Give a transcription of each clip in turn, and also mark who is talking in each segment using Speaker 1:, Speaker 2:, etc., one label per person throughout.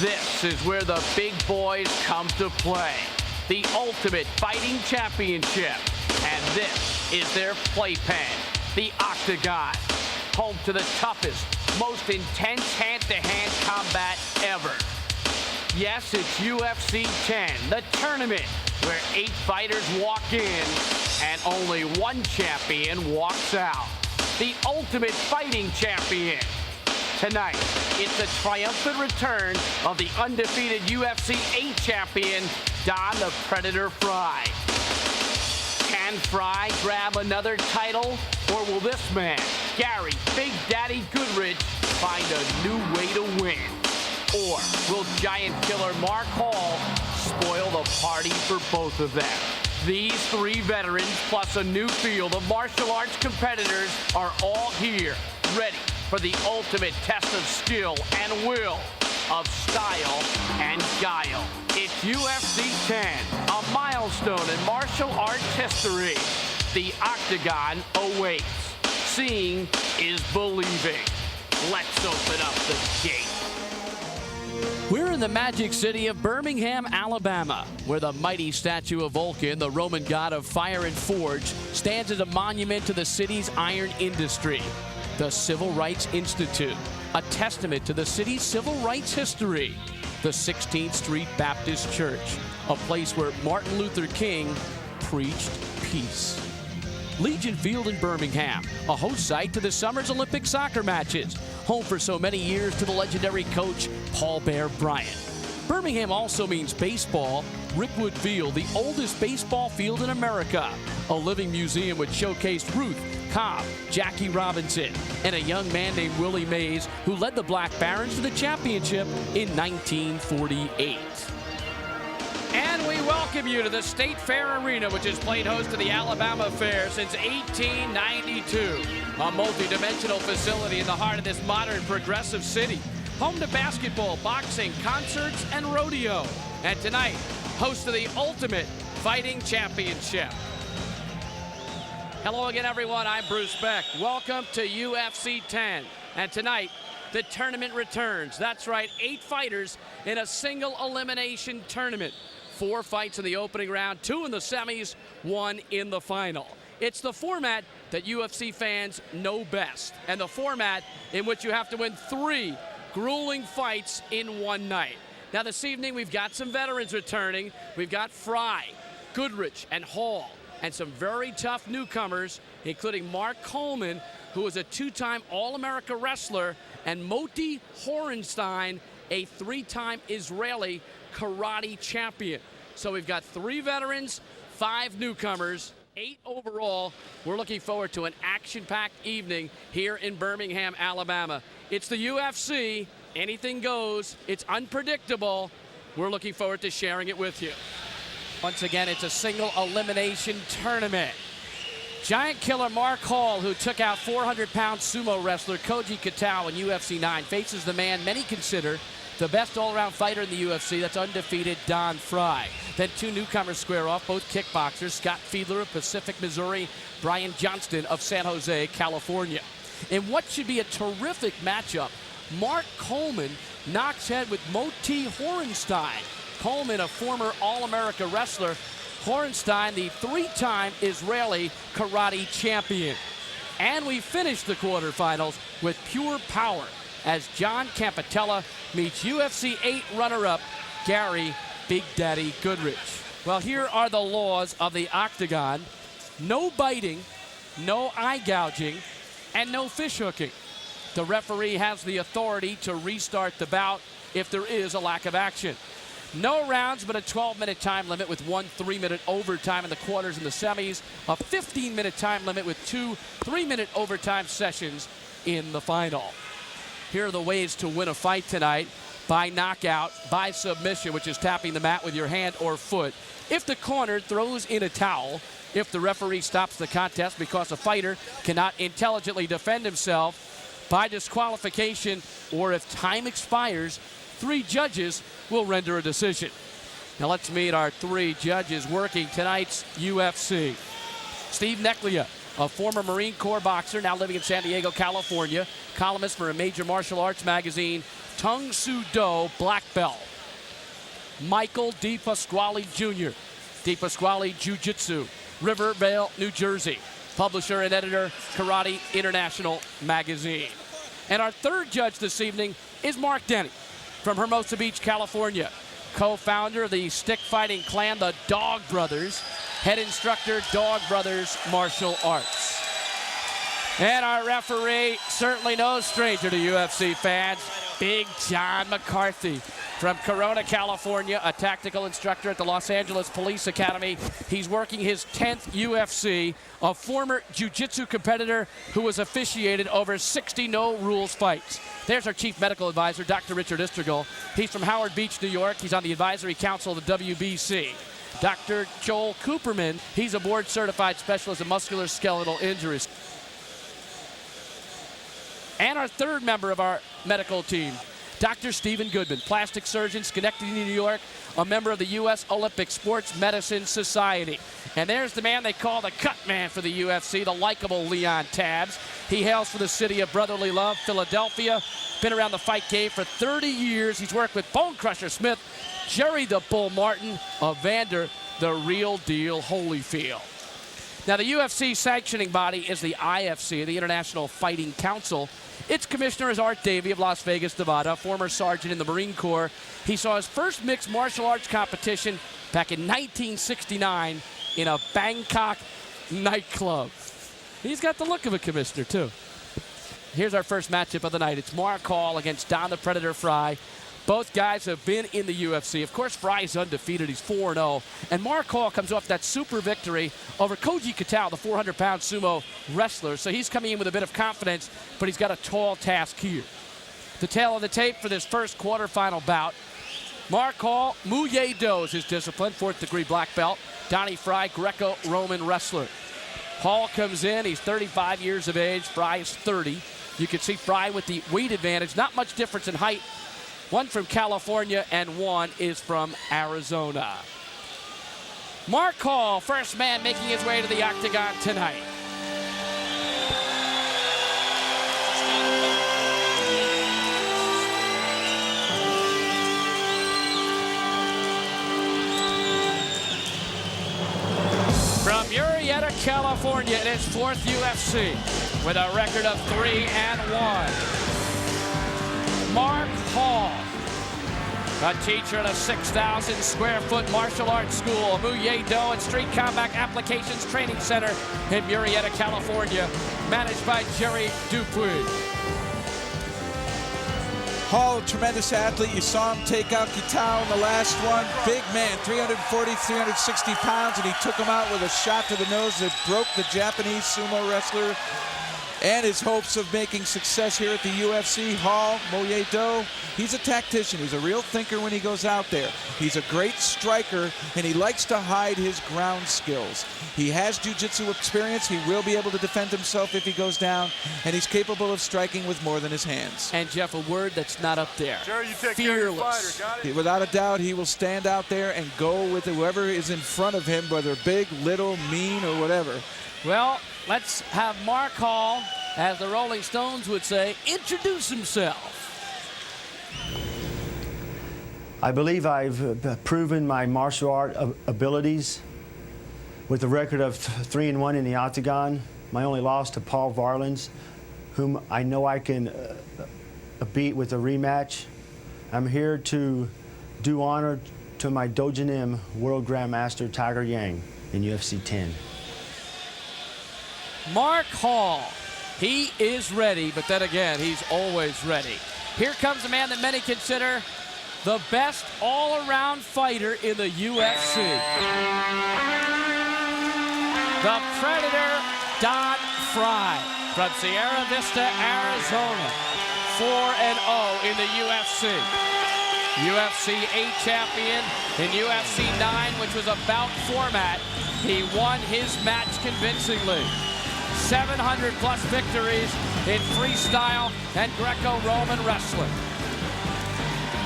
Speaker 1: This is where the big boys come to play. The Ultimate Fighting Championship. And this is their playpen, the Octagon. Home to the toughest, most intense hand-to-hand combat ever. Yes, it's UFC 10, the tournament, where 8 fighters walk in and only one champion walks out. The Ultimate Fighting Champion. Tonight, it's a triumphant return of the undefeated UFC 8 champion, Don the Predator Frye. Can Frye grab another title, or will this man, Gary Big Daddy Goodridge, find a new way to win? Or will Giant Killer Mark Hall spoil the party for both of them? These 3 veterans, plus a new field of martial arts competitors, are all here, ready for the ultimate test of skill and will, of style and guile. It's UFC 10, a milestone in martial arts history. The Octagon awaits. Seeing is believing. Let's open up the gate. We're in the magic city of Birmingham, Alabama, where the mighty statue of Vulcan, the Roman god of fire and forge, stands as a monument to the city's iron industry. The Civil Rights Institute, a testament to the city's civil rights history. The 16th Street Baptist Church, a place where Martin Luther King preached peace. Legion Field in Birmingham, a host site to the summer's Olympic soccer matches, home for so many years to the legendary coach Paul Bear Bryant. Birmingham also means baseball. Rickwood Field, the oldest baseball field in America, a living museum which showcased Ruth, Cobb, Jackie Robinson, and a young man named Willie Mays, who led the Black Barons to the championship in 1948. And we welcome you to the State Fair Arena, which has played host to the Alabama Fair since 1892. A multi-dimensional facility in the heart of this modern, progressive city. Home to basketball, boxing, concerts, and rodeo. And tonight, host of the Ultimate Fighting Championship. Hello again, everyone. I'm Bruce Beck. Welcome to UFC 10. And tonight, the tournament returns. That's right, 8 fighters in a single elimination tournament. 4 fights in the opening round, 2 in the semis, 1 in the final. It's the format that UFC fans know best, and the format in which you have to win 3 grueling fights in one night. Now this evening, we've got some veterans returning. We've got Frye, Goodridge, and Hall, and some very tough newcomers, including Mark Coleman, who is a 2-time All-America wrestler, and Moti Horestein, a 3-time Israeli karate champion. So we've got 3 veterans, 5 newcomers, 8 overall. We're looking forward to an action-packed evening here in Birmingham, Alabama. It's the UFC. Anything goes. It's unpredictable. We're looking forward to sharing it with you. Once again, it's a single elimination tournament. Giant Killer Mark Hall, who took out 400-pound sumo wrestler Koji Katao in UFC 9, faces the man many consider the best all-around fighter in the UFC, that's undefeated Don Frye. Then 2 newcomers square off, both kickboxers, Scott Fiedler of Pacific, Missouri, Brian Johnston of San Jose, California. In what should be a terrific matchup, Mark Coleman knocks head with Moti Horestein. Coleman, a former All-America wrestler. Horestein, the 3-time Israeli karate champion. And we finish the quarterfinals with pure power as John Campetella meets UFC 8 runner-up Gary Big Daddy Goodridge. Well, here are the laws of the Octagon. No biting, no eye gouging, and no fish hooking. The referee has the authority to restart the bout if there is a lack of action. No rounds, but a 12-minute time limit with 1 3-minute overtime in the quarters and the semis. A 15-minute time limit with 2 3-minute overtime sessions in the final. Here are the ways to win a fight tonight: by knockout, by submission, which is tapping the mat with your hand or foot. If the corner throws in a towel, if the referee stops the contest because a fighter cannot intelligently defend himself, by disqualification, or if time expires, 3 judges will render a decision. Now let's meet our 3 judges working tonight's UFC. Steve Neclia, a former Marine Corps boxer, now living in San Diego, California, columnist for a major martial arts magazine, Tung Soo Do, black belt. Michael D. Pasquale Jr., D. Pasquale Jiu-Jitsu, Rivervale, New Jersey, publisher and editor, Karate International magazine. And our third judge this evening is Mark Denny from Hermosa Beach, California, co-founder of the stick fighting clan, the Dog Brothers, head instructor, Dog Brothers Martial Arts. And our referee, certainly no stranger to UFC fans, Big John McCarthy from Corona, California, a tactical instructor at the Los Angeles Police Academy. He's working his 10th UFC, a former jiu-jitsu competitor who has officiated over 60 no-rules fights. There's our chief medical advisor, Dr. Richard Istergel. He's from Howard Beach, New York. He's on the advisory council of the WBC. Dr. Joel Cooperman, he's a board-certified specialist in musculoskeletal injuries. And our third member of our medical team, Dr. Stephen Goodman, plastic surgeon, Schenectady, New York, a member of the U.S. Olympic Sports Medicine Society. And there's the man they call the cut man for the UFC, the likable Leon Tabbs. He hails from the city of brotherly love, Philadelphia. Been around the fight game for 30 years. He's worked with Bone Crusher Smith, Jerry the Bull Martin, Evander the Real Deal Holyfield. Now, the UFC sanctioning body is the IFC, the International Fighting Council. Its commissioner is Art Davey of Las Vegas, Nevada, former sergeant in the Marine Corps. He saw his first mixed martial arts competition back in 1969 in a Bangkok nightclub. He's got the look of a commissioner, too. Here's our first matchup of the night. It's Mark Hall against Don the Predator Frye. Both guys have been in the UFC. Of course, Frye's undefeated. He's 4-0. And Mark Hall comes off that super victory over Koji Katao, the 400-pound sumo wrestler. So he's coming in with a bit of confidence, but he's got a tall task here. The tail of the tape for this first quarterfinal bout. Mark Hall, Muay Do is his discipline, 4th-degree black belt. Donnie Frye, Greco-Roman wrestler. Hall comes in. He's 35 years of age. Frye is 30. You can see Frye with the weight advantage. Not much difference in height. One from California and one is from Arizona. Mark Hall, first man making his way to the octagon tonight. From Murrieta, California, in his 4th UFC with a record of 3-1. Mark Hall, a teacher at a 6,000 square foot martial arts school, a Muay Do and Street Combat Applications Training Center in Murrieta, California, managed by Jerry Dupuy.
Speaker 2: Hall, a tremendous athlete. You saw him take out Katao in the last one. Big man, 340, 360 pounds, and he took him out with a shot to the nose that broke the Japanese sumo wrestler and his hopes of making success here at the UFC. Hall, Muay Do, he's a tactician. He's a real thinker when he goes out there. He's a great striker, and he likes to hide his ground skills. He has jiu-jitsu experience. He will be able to defend himself if he goes down, and he's capable of striking with more than his hands.
Speaker 1: And, Jeff, a word that's not up there.
Speaker 3: Jerry, you take
Speaker 1: fearless.
Speaker 3: Care of your fighter, got it?
Speaker 2: Without a doubt, he will stand out there and go with whoever is in front of him, whether big, little, mean, or whatever.
Speaker 1: Well, let's have Mark Hall, as the Rolling Stones would say, introduce himself.
Speaker 4: I believe I've proven my martial art abilities with a record of 3-1 in the octagon. My only loss to Paul Varlins, whom I know I can beat with a rematch. I'm here to do honor to my Dojin World Grandmaster Tiger Yang in UFC 10.
Speaker 1: Mark Hall, he is ready, but then again, he's always ready. Here comes a man that many consider the best all-around fighter in the UFC. The Predator, Don Frye, from Sierra Vista, Arizona, 4-0 in the UFC. UFC 8 champion in UFC 9, which was a bout format. He won his match convincingly. 700+ victories in freestyle and Greco-Roman wrestling.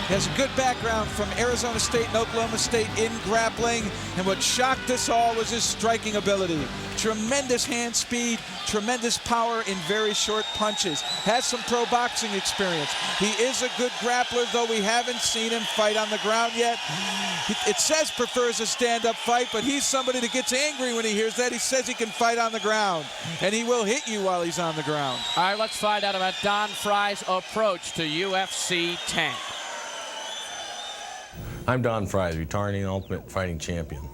Speaker 2: He has a good background from Arizona State and Oklahoma State in grappling, and what shocked us all was his striking ability. Tremendous hand speed, tremendous power in very short punches. Has some pro boxing experience. He is a good grappler, though we haven't seen him fight on the ground yet. It says prefers a stand-up fight, but he's somebody that gets angry when he hears that. He says he can fight on the ground, and he will hit you while he's on the ground.
Speaker 1: All right, let's find out about Don Frye's approach to UFC 10.
Speaker 3: I'm Don Frye, returning Ultimate Fighting Champion.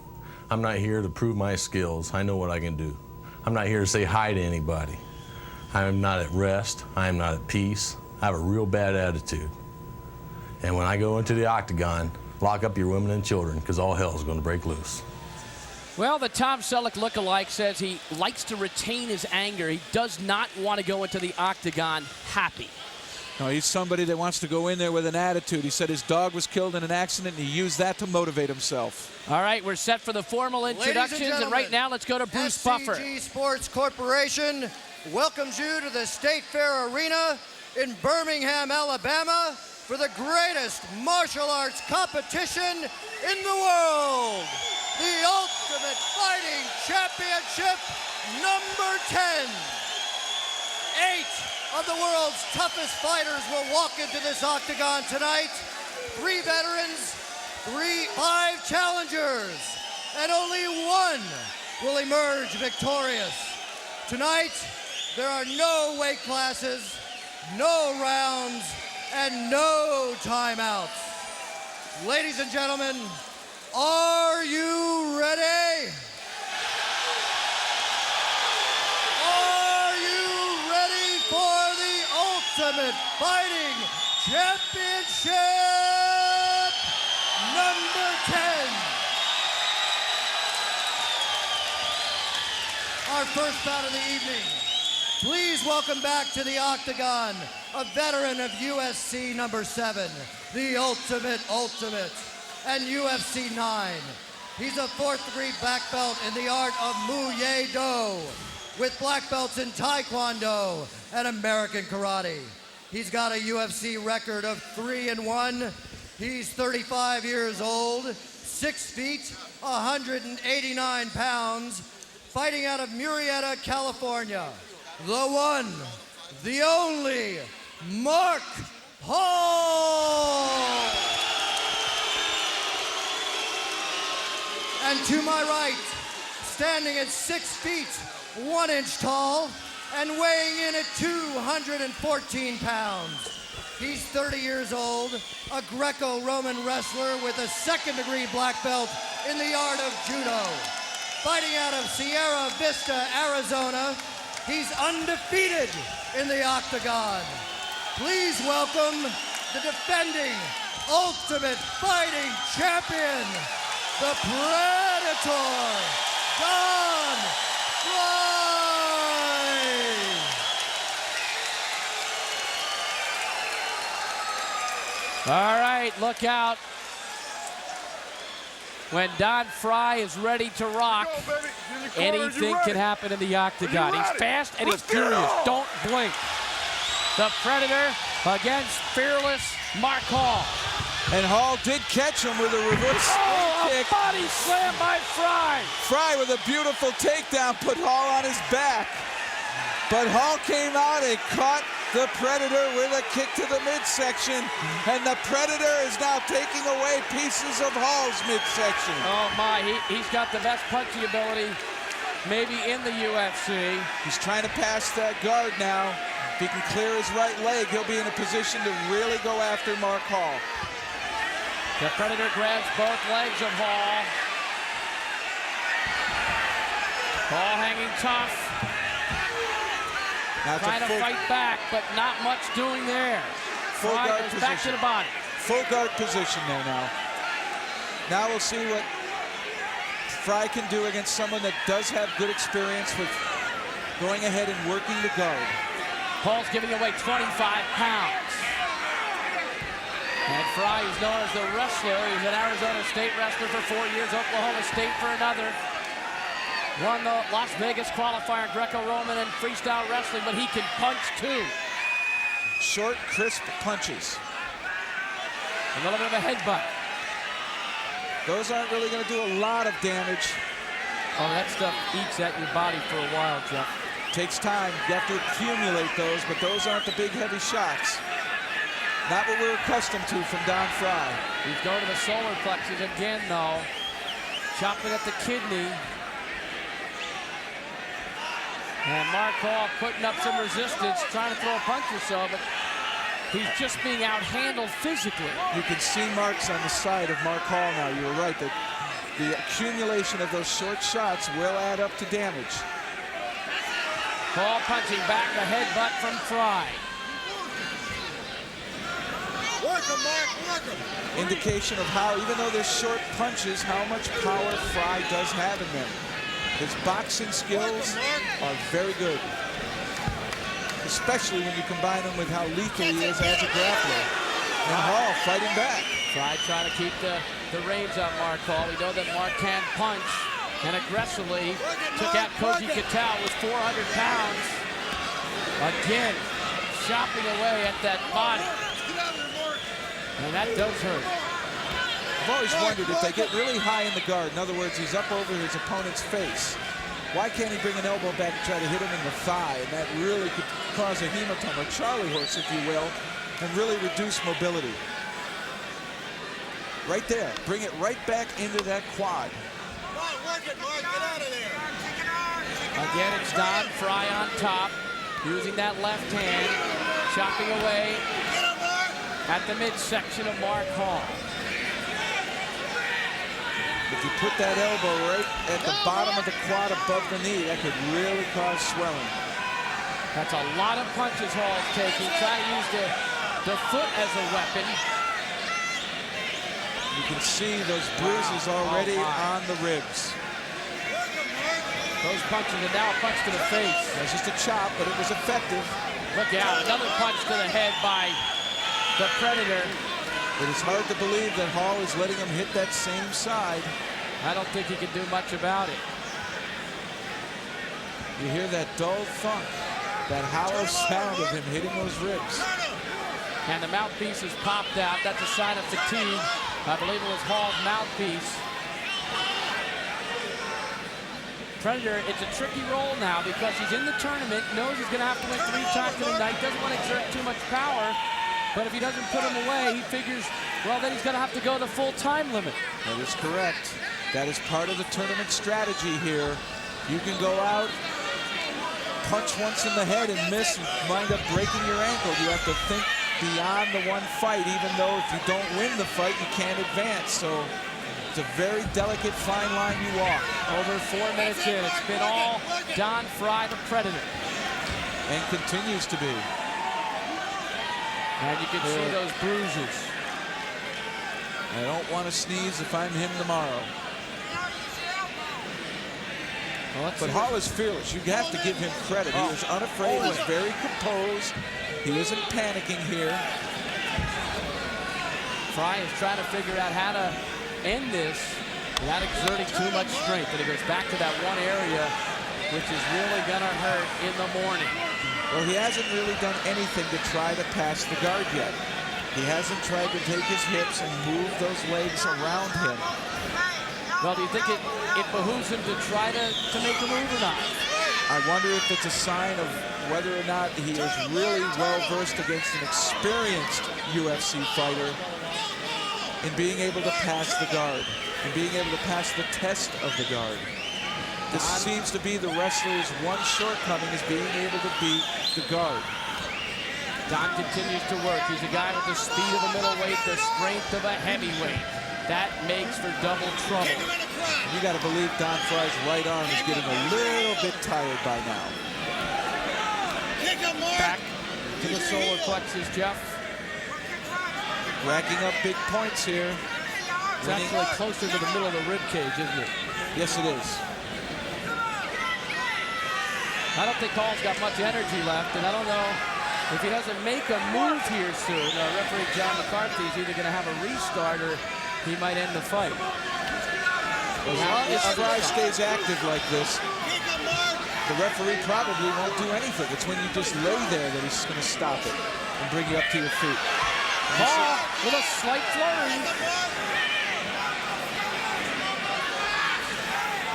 Speaker 3: I'm not here to prove my skills. I know what I can do. I'm not here to say hi to anybody. I am not at rest. I am not at peace. I have a real bad attitude. And when I go into the octagon, lock up your women and children, because all hell is going to break loose.
Speaker 1: Well, the Tom Selleck lookalike says he likes to retain his anger. He does not want to go into the octagon happy.
Speaker 2: No, he's somebody that wants to go in there with an attitude. He said his dog was killed in an accident, and he used that to motivate himself.
Speaker 1: All right, we're set for the formal introductions, and right now let's go to Bruce Buffer.
Speaker 5: SCG Sports Corporation welcomes you to the State Fair Arena in Birmingham, Alabama, for the greatest martial arts competition in the world, the Ultimate Fighting Championship #10. 8 of the world's toughest fighters will walk into this octagon tonight. 3 veterans, 5 challengers, and only 1 will emerge victorious. Tonight, there are no weight classes, no rounds, and no timeouts. Ladies and gentlemen, are you ready? Are you ready for the Ultimate Fighting Championship #10? Our first bout of the evening. Please welcome back to the octagon a veteran of UFC #7, the Ultimate, and UFC 9. He's a 4th-degree black belt in the art of Muay Do, with black belts in Taekwondo and American Karate. He's got a UFC record of 3-1. He's 35 years old, 6 feet, 189 pounds, fighting out of Murrieta, California. The one, the only, Mark Hall! And to my right, standing at 6 feet, 1 inch tall, and weighing in at 214 pounds. He's 30 years old, a Greco-Roman wrestler with a 2nd-degree black belt in the art of judo. Fighting out of Sierra Vista, Arizona, he's undefeated in the octagon. Please welcome the defending Ultimate Fighting Champion, the Predator, Don Frye.
Speaker 1: All right, look out. When Don Frye is ready to rock, anything can happen in the octagon. He's fast and he's furious. Don't blink. The Predator against fearless Mark Hall.
Speaker 2: And Hall did catch him with a reverse kick.
Speaker 1: A body slam by Frye.
Speaker 2: Frye with a beautiful takedown put Hall on his back. But Hall came out and caught the Predator with a kick to the midsection. And the Predator is now taking away pieces of Hall's midsection.
Speaker 1: Oh my, he's got the best punching ability maybe in the UFC.
Speaker 2: He's trying to pass that guard now. If he can clear his right leg, he'll be in a position to really go after Mark Hall.
Speaker 1: The Predator grabs both legs of Hall. Hall hanging tough. Trying to fight back, but not much doing there.
Speaker 2: Full guard
Speaker 1: goes back to the body.
Speaker 2: Full guard position there now. Now we'll see what Frye can do against someone that does have good experience with going ahead and working the guard.
Speaker 1: Hall's giving away 25 pounds. And Frye is known as the wrestler. He's an Arizona State wrestler for 4 years, Oklahoma State for another. Won the Las Vegas qualifier in Greco-Roman and freestyle wrestling, but he can punch too.
Speaker 2: Short, crisp punches.
Speaker 1: A little bit of a headbutt.
Speaker 2: Those aren't really going to do a lot of damage.
Speaker 1: Oh, that stuff eats at your body for a while, Jeff.
Speaker 2: Takes time. You have to accumulate those, but those aren't the big, heavy shots. Not what we're accustomed to from Don Frye.
Speaker 1: He's going to the solar plexus again, though. Chopping at the kidney. And Mark Hall putting up some resistance, trying to throw a punch or so, but he's just being outhandled physically.
Speaker 2: You can see marks on the side of Mark Hall now. You were right. The accumulation of those short shots will add up to damage.
Speaker 1: Hall punching back, the headbutt from Frye.
Speaker 6: Work him, Mark, work him.
Speaker 2: Indication of how, even though they're short punches, how much power Frye does have in them. His boxing skills are very good, especially when you combine him with how lethal he is as a grappler. And Hall fighting back.
Speaker 1: Frye trying to keep the reins on Mark Hall. We know that Mark can punch, and aggressively took out Campetella, was 400 pounds. Again, chopping away at that body. And that does hurt.
Speaker 2: I've always wondered if they get really high in the guard, in other words, he's up over his opponent's face, why can't he bring an elbow back and try to hit him in the thigh? And that really could cause a hematoma, Charlie horse, if you will, and really reduce mobility. Right there, bring it right back into that quad.
Speaker 6: Come on, work it, Mark, get out of there.
Speaker 1: Again, it's Don Frye on top, using that left hand, chopping away at the midsection of Mark Hall.
Speaker 2: If you put that elbow right at the bottom of the quad above the knee, that could really cause swelling.
Speaker 1: That's a lot of punches Hall's taking, trying to use the foot as a weapon.
Speaker 2: You can see those bruises already on the ribs.
Speaker 1: Those punches, and now a punch to the face.
Speaker 2: That's just a chop, but it was effective.
Speaker 1: Look out, another punch to the head by the Predator.
Speaker 2: It is hard to believe that Hall is letting him hit that same side.
Speaker 1: I don't think he can do much about it.
Speaker 2: You hear that dull thunk, that hollow sound of him hitting those ribs.
Speaker 1: And the mouthpiece has popped out. That's a sign of fatigue. I believe it was Hall's mouthpiece. Predator, it's a tricky role now because he's in the tournament, knows he's going to have to win 3 times in a night, doesn't want to exert too much power. But if he doesn't put him away, he figures, well, then he's going to have to go the full time limit.
Speaker 2: That is correct. That is part of the tournament strategy here. You can go out, punch once in the head and miss and wind up breaking your ankle. You have to think beyond the one fight, even though if you don't win the fight, you can't advance. So it's a very delicate, fine line you walk.
Speaker 1: Over 4 minutes in, it's been all Don Frye, the Predator.
Speaker 2: And continues to be.
Speaker 1: And you can see those bruises.
Speaker 2: I don't want to sneeze if I'm him tomorrow.
Speaker 1: Well,
Speaker 2: but Hall is fearless. You have to give him credit. He was unafraid. He was very composed. He isn't panicking here.
Speaker 1: Frye is trying to figure out how to end this without exerting too much strength. And he goes back to that one area, which is really going to hurt in the morning.
Speaker 2: Well, he hasn't really done anything to try to pass the guard yet. He hasn't tried to take his hips and move those legs around him.
Speaker 1: Well, do you think it behooves him to try to make a move or not?
Speaker 2: I wonder if it's a sign of whether or not he is really well-versed against an experienced UFC fighter in being able to pass the guard, and being able to pass the test of the guard. This seems to be the wrestler's one shortcoming, is being able to beat the guard.
Speaker 1: Don continues to work. He's a guy with the speed of a middleweight, the strength of a heavyweight. That makes for double trouble.
Speaker 2: You got to believe Don Frye's right arm is getting a little bit tired by now.
Speaker 1: Back to the solar plexus, Jeff.
Speaker 2: Racking up big points here.
Speaker 1: It's actually closer to the middle of the rib cage, isn't it?
Speaker 2: Yes, it is.
Speaker 1: I don't think Hall's got much energy left, and I don't know if he doesn't make a move here soon. Referee John McCarthy is either going to have a restart or he might end the fight.
Speaker 2: As long as Frye stays active like this, the referee probably won't do anything. It's when you just lay there that he's going to stop it and bring you up to your feet.
Speaker 1: Hall with a slight flurry.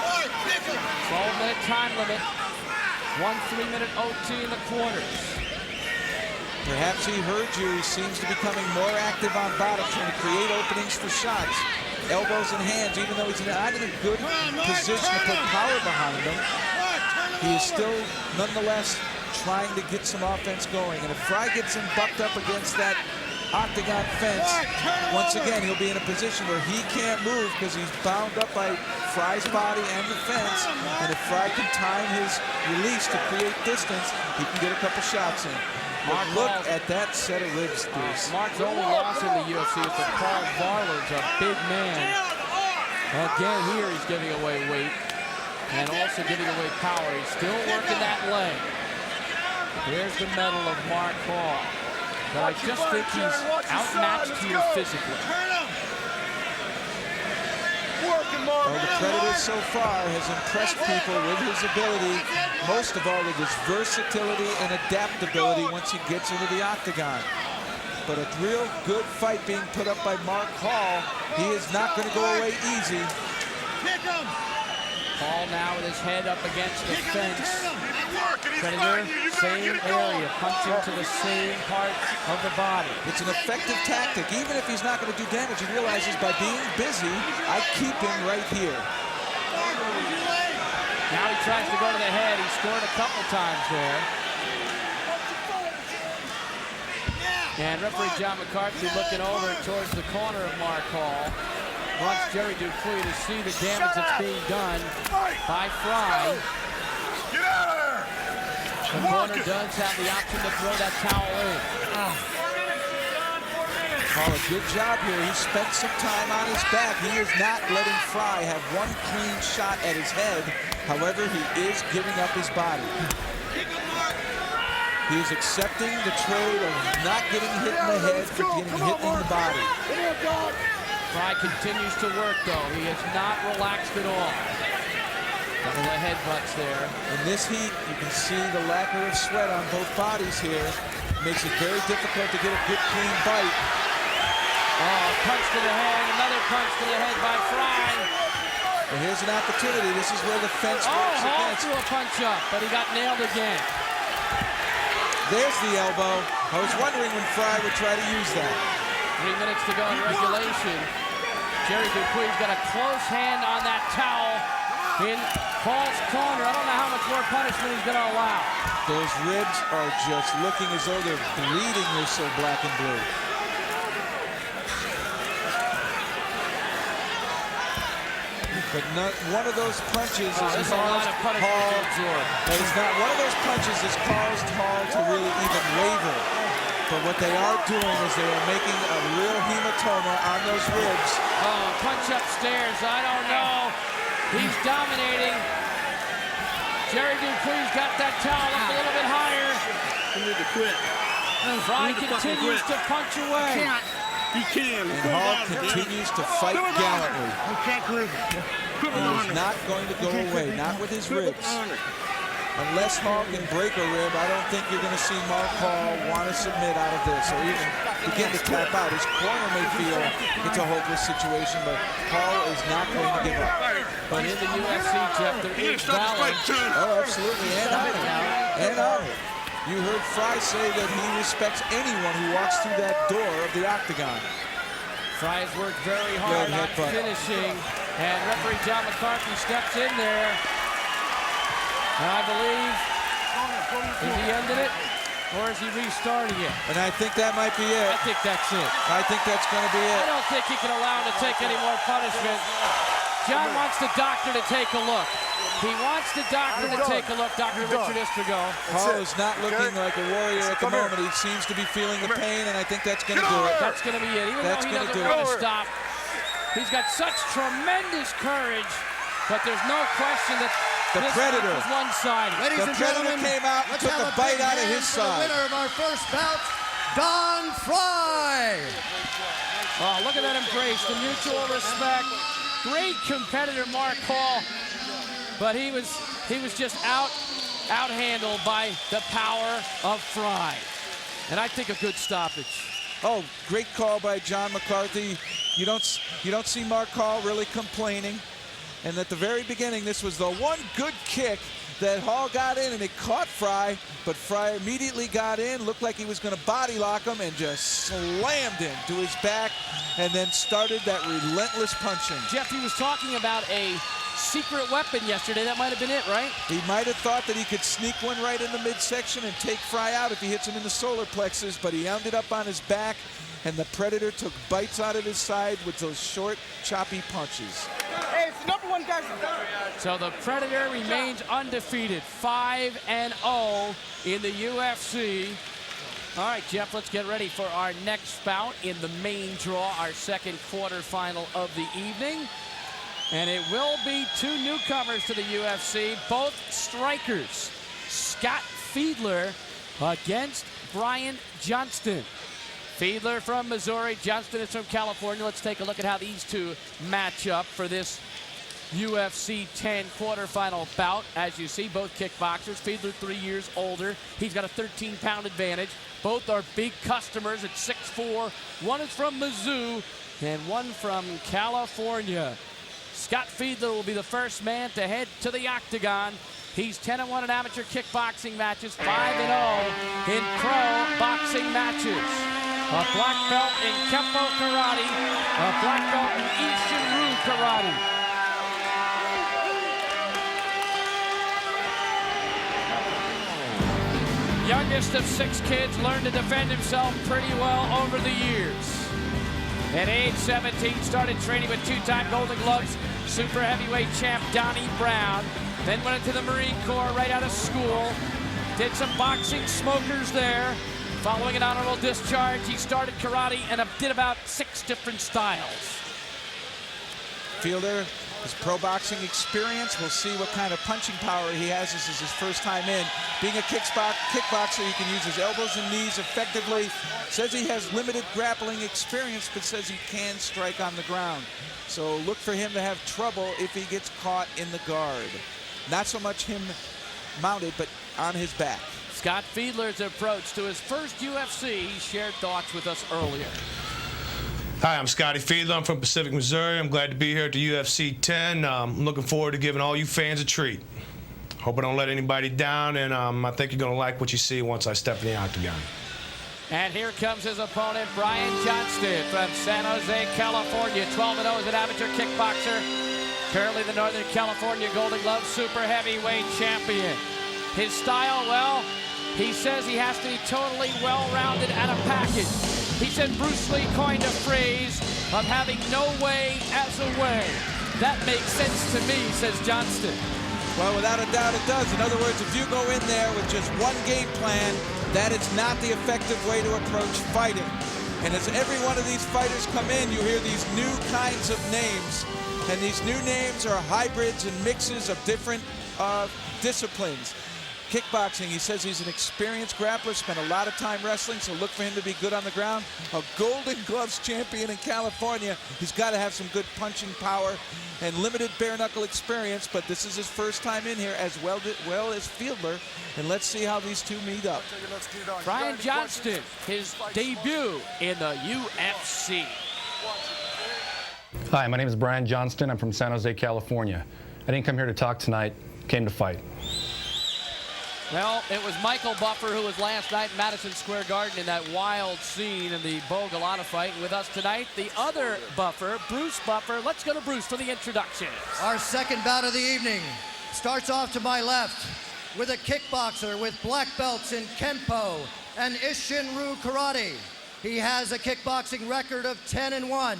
Speaker 6: Mark, pick him.
Speaker 1: 12-minute time limit. 1 3-minute OT in the quarters.
Speaker 2: Perhaps he heard you. He seems to be becoming more active on bottom, trying to create openings for shots. Elbows and hands, even though he's not in a good position to put power behind him, he is still nonetheless trying to get some offense going. And if Frye gets him bucked up against that octagon fence, once again, he'll be in a position where he can't move because he's bound up by Frye's body and the fence. And if Frye can time his release to create distance, he can get a couple shots in. But look at that set of ribs, Bruce.
Speaker 1: Mark's only loss in the UFC is to Paul Varland's a big man. Again, here he's giving away weight and also giving away power. He's still working that leg. Here's the medal of Mark Hall. But I just think he's outmatched here physically.
Speaker 2: Well, the Predator so far has impressed people with his ability, most of all with his versatility and adaptability once he gets into the octagon. But a real good fight being put up by Mark Hall. He is not going to go away easy.
Speaker 1: Hall now with his head up against the fence. Predator, same area, punching to the same part of the body.
Speaker 2: It's an effective tactic. Even if he's not going to do damage, he realizes by being busy, I keep him right here.
Speaker 1: Now he tries to go to the head. He scored a couple times there. And referee John McCarthy looking over towards the corner of Mark Hall. Wants Jerry Dupuy to see the damage that's being done by Frye.
Speaker 6: Get out of there!
Speaker 1: The corner does have the option to throw that towel in.
Speaker 2: Oh, a good job here. He spent some time on his back. He is not letting Frye have one clean shot at his head. However, he is giving up his body. He is accepting the trade of not getting hit in the head for getting hit in the body.
Speaker 1: Frye continues to work, though. He has not relaxed at all. Couple of headbutts there.
Speaker 2: In this heat, you can see the lacquer of sweat on both bodies here. Makes it very difficult to get a good, clean bite.
Speaker 1: Oh, punch to the head, another punch to the head by Frye.
Speaker 2: Well, here's an opportunity. This is where the fence works
Speaker 1: Hall
Speaker 2: against.
Speaker 1: threw a punch up, but he got nailed again.
Speaker 2: There's the elbow. I was wondering when Frye would try to use that.
Speaker 1: 3 minutes to go in regulation. Jerry Dupuy's got a close hand on that towel in Hall's corner. I don't know how much more punishment he's going to allow.
Speaker 2: Those ribs are just looking as though they're bleeding. They're so black and blue. But not one of those punches
Speaker 1: There's a lot of punishment
Speaker 2: Hall.
Speaker 1: to absorb.
Speaker 2: But it's not one of those punches that's caused Hall to really even waver. But what they are doing is they are making a real hematoma on those ribs.
Speaker 1: Oh, punch upstairs. I don't know. He's dominating. Jerry Dupuy's got that towel up a little bit higher.
Speaker 7: You need to quit.
Speaker 1: Frye continues to punch away.
Speaker 7: He can.
Speaker 2: And Hall continues to fight gallantly.
Speaker 7: You can't quit. Quit
Speaker 2: He is not going to go away, not with his ribs. Unless Hall can break a rib, I don't think you're going to see Mark Hall want to submit out of this or even begin to tap out. His corner may feel it's a hopeless situation, but Hall is not going to give up.
Speaker 1: But in the UFC, Jeff, there is valor.
Speaker 2: Oh, absolutely, and honor. And honor. You heard Frye say that he respects anyone who walks through that door of the octagon.
Speaker 1: Frye's worked very hard on
Speaker 2: headbutt.
Speaker 1: finishing, and referee John McCarthy steps in there. And I believe, is he ended it, or is he restarting it?
Speaker 2: And I think that might be it.
Speaker 1: I think that's it.
Speaker 2: I think that's going to be it.
Speaker 1: I don't think he can allow him to take any more punishment. John wants the doctor to take a look. He wants the doctor to take a look, Dr. Richard Istrigo.
Speaker 2: Hall is not looking like a warrior at the moment. He seems to be feeling the pain, and I think that's going to do it.
Speaker 1: That's going to be it. Even
Speaker 2: That's
Speaker 1: though he
Speaker 2: gonna
Speaker 1: doesn't
Speaker 2: do
Speaker 1: want to
Speaker 2: it.
Speaker 1: stop, he's got such tremendous courage, but there's no question that
Speaker 2: The
Speaker 1: this
Speaker 2: Predator.
Speaker 1: was one-sided.
Speaker 5: Ladies
Speaker 2: The
Speaker 5: and
Speaker 2: Predator
Speaker 5: gentlemen,
Speaker 2: came out and
Speaker 5: let's
Speaker 2: took
Speaker 5: have
Speaker 2: a bite
Speaker 5: big
Speaker 2: out of
Speaker 5: hand
Speaker 2: his
Speaker 5: for the
Speaker 2: side.
Speaker 5: winner of our first bout, Don Frye.
Speaker 1: Oh, look at that embrace, the mutual respect. Great competitor, Mark Hall, but he was just out-handled by the power of Frye. And I think a good stoppage.
Speaker 2: Oh, great call by John McCarthy. You don't see Mark Hall really complaining. And at the very beginning, this was the one good kick that Hall got in, and it caught Frye, but Frye immediately got in, looked like he was going to body lock him, and just slammed him to his back, and then started that relentless punching.
Speaker 1: Jeff, he was talking about a secret weapon yesterday. That might have been it, right?
Speaker 2: He might have thought that he could sneak one right in the midsection and take Frye out if he hits him in the solar plexus, but he ended up on his back, and the Predator took bites out of his side with those short, choppy punches.
Speaker 6: Hey, it's the #1 guy.
Speaker 1: So the Predator remains undefeated, 5-0 in the UFC. All right, Jeff, let's get ready for our next bout in the main draw, our second quarterfinal of the evening. And it will be two newcomers to the UFC, both strikers. Scott Fiedler against Brian Johnston. Fiedler from Missouri, Johnston is from California. Let's take a look at how these two match up for this UFC 10 quarterfinal bout. As you see, both kickboxers. Fiedler 3 years older. He's got a 13-pound advantage. Both are big customers at 6'4". One is from Mizzou and one from California. Scott Fiedler will be the first man to head to the octagon. He's 10-1 in amateur kickboxing matches, 5-0 in pro boxing matches. A black belt in Kempo Karate, a black belt in Ishin-Ryu Karate. Youngest of 6 kids, learned to defend himself pretty well over the years. At age 17, started training with 2-time Golden Gloves super heavyweight champ Donnie Brown. Then went into the Marine Corps right out of school. Did some boxing smokers there. Following an honorable discharge, he started karate and did about 6 different styles.
Speaker 2: Fiedler, his pro boxing experience, we'll see what kind of punching power he has. This is his first time in. Being a kickboxer, he can use his elbows and knees effectively. Says he has limited grappling experience, but says he can strike on the ground. So look for him to have trouble if he gets caught in the guard. Not so much him mounted, but on his back.
Speaker 1: Scott Fiedler's approach to his first UFC. He shared thoughts with us earlier.
Speaker 8: Hi, I'm Scotty Fiedler. I'm from Pacific, Missouri. I'm glad to be here at the UFC 10. I'm looking forward to giving all you fans a treat. Hope I don't let anybody down, and I think you're going to like what you see once I step in the octagon.
Speaker 1: And here comes his opponent, Brian Johnston from San Jose, California. 12-0 as an amateur kickboxer. Currently the Northern California Golden Glove super heavyweight champion. His style, well, he says he has to be totally well-rounded and a package. He said Bruce Lee coined a phrase of having no way as a way. That makes sense to me, says Johnston.
Speaker 2: Well, without a doubt it does. In other words, if you go in there with just one game plan, that is not the effective way to approach fighting. And as every one of these fighters come in, you hear these new kinds of names. And these new names are hybrids and mixes of different disciplines. Kickboxing, he says he's an experienced grappler, spent a lot of time wrestling, so look for him to be good on the ground. A Golden Gloves champion in California. He's got to have some good punching power and limited bare-knuckle experience, but this is his first time in here as well as Fiedler, and let's see how these two meet up.
Speaker 1: Brian Johnston, his debut in the UFC.
Speaker 9: Hi, my name is Brian Johnston. I'm from San Jose, California. I didn't come here to talk tonight, came to fight.
Speaker 1: Well, it was Michael Buffer who was last night in Madison Square Garden in that wild scene in the Bo Galata fight. With us tonight, the other Buffer, Bruce Buffer. Let's go to Bruce for the introduction.
Speaker 5: Our second bout of the evening starts off to my left with a kickboxer with black belts in Kempo and Ishin-Ryu Karate. He has a kickboxing record of 10-1,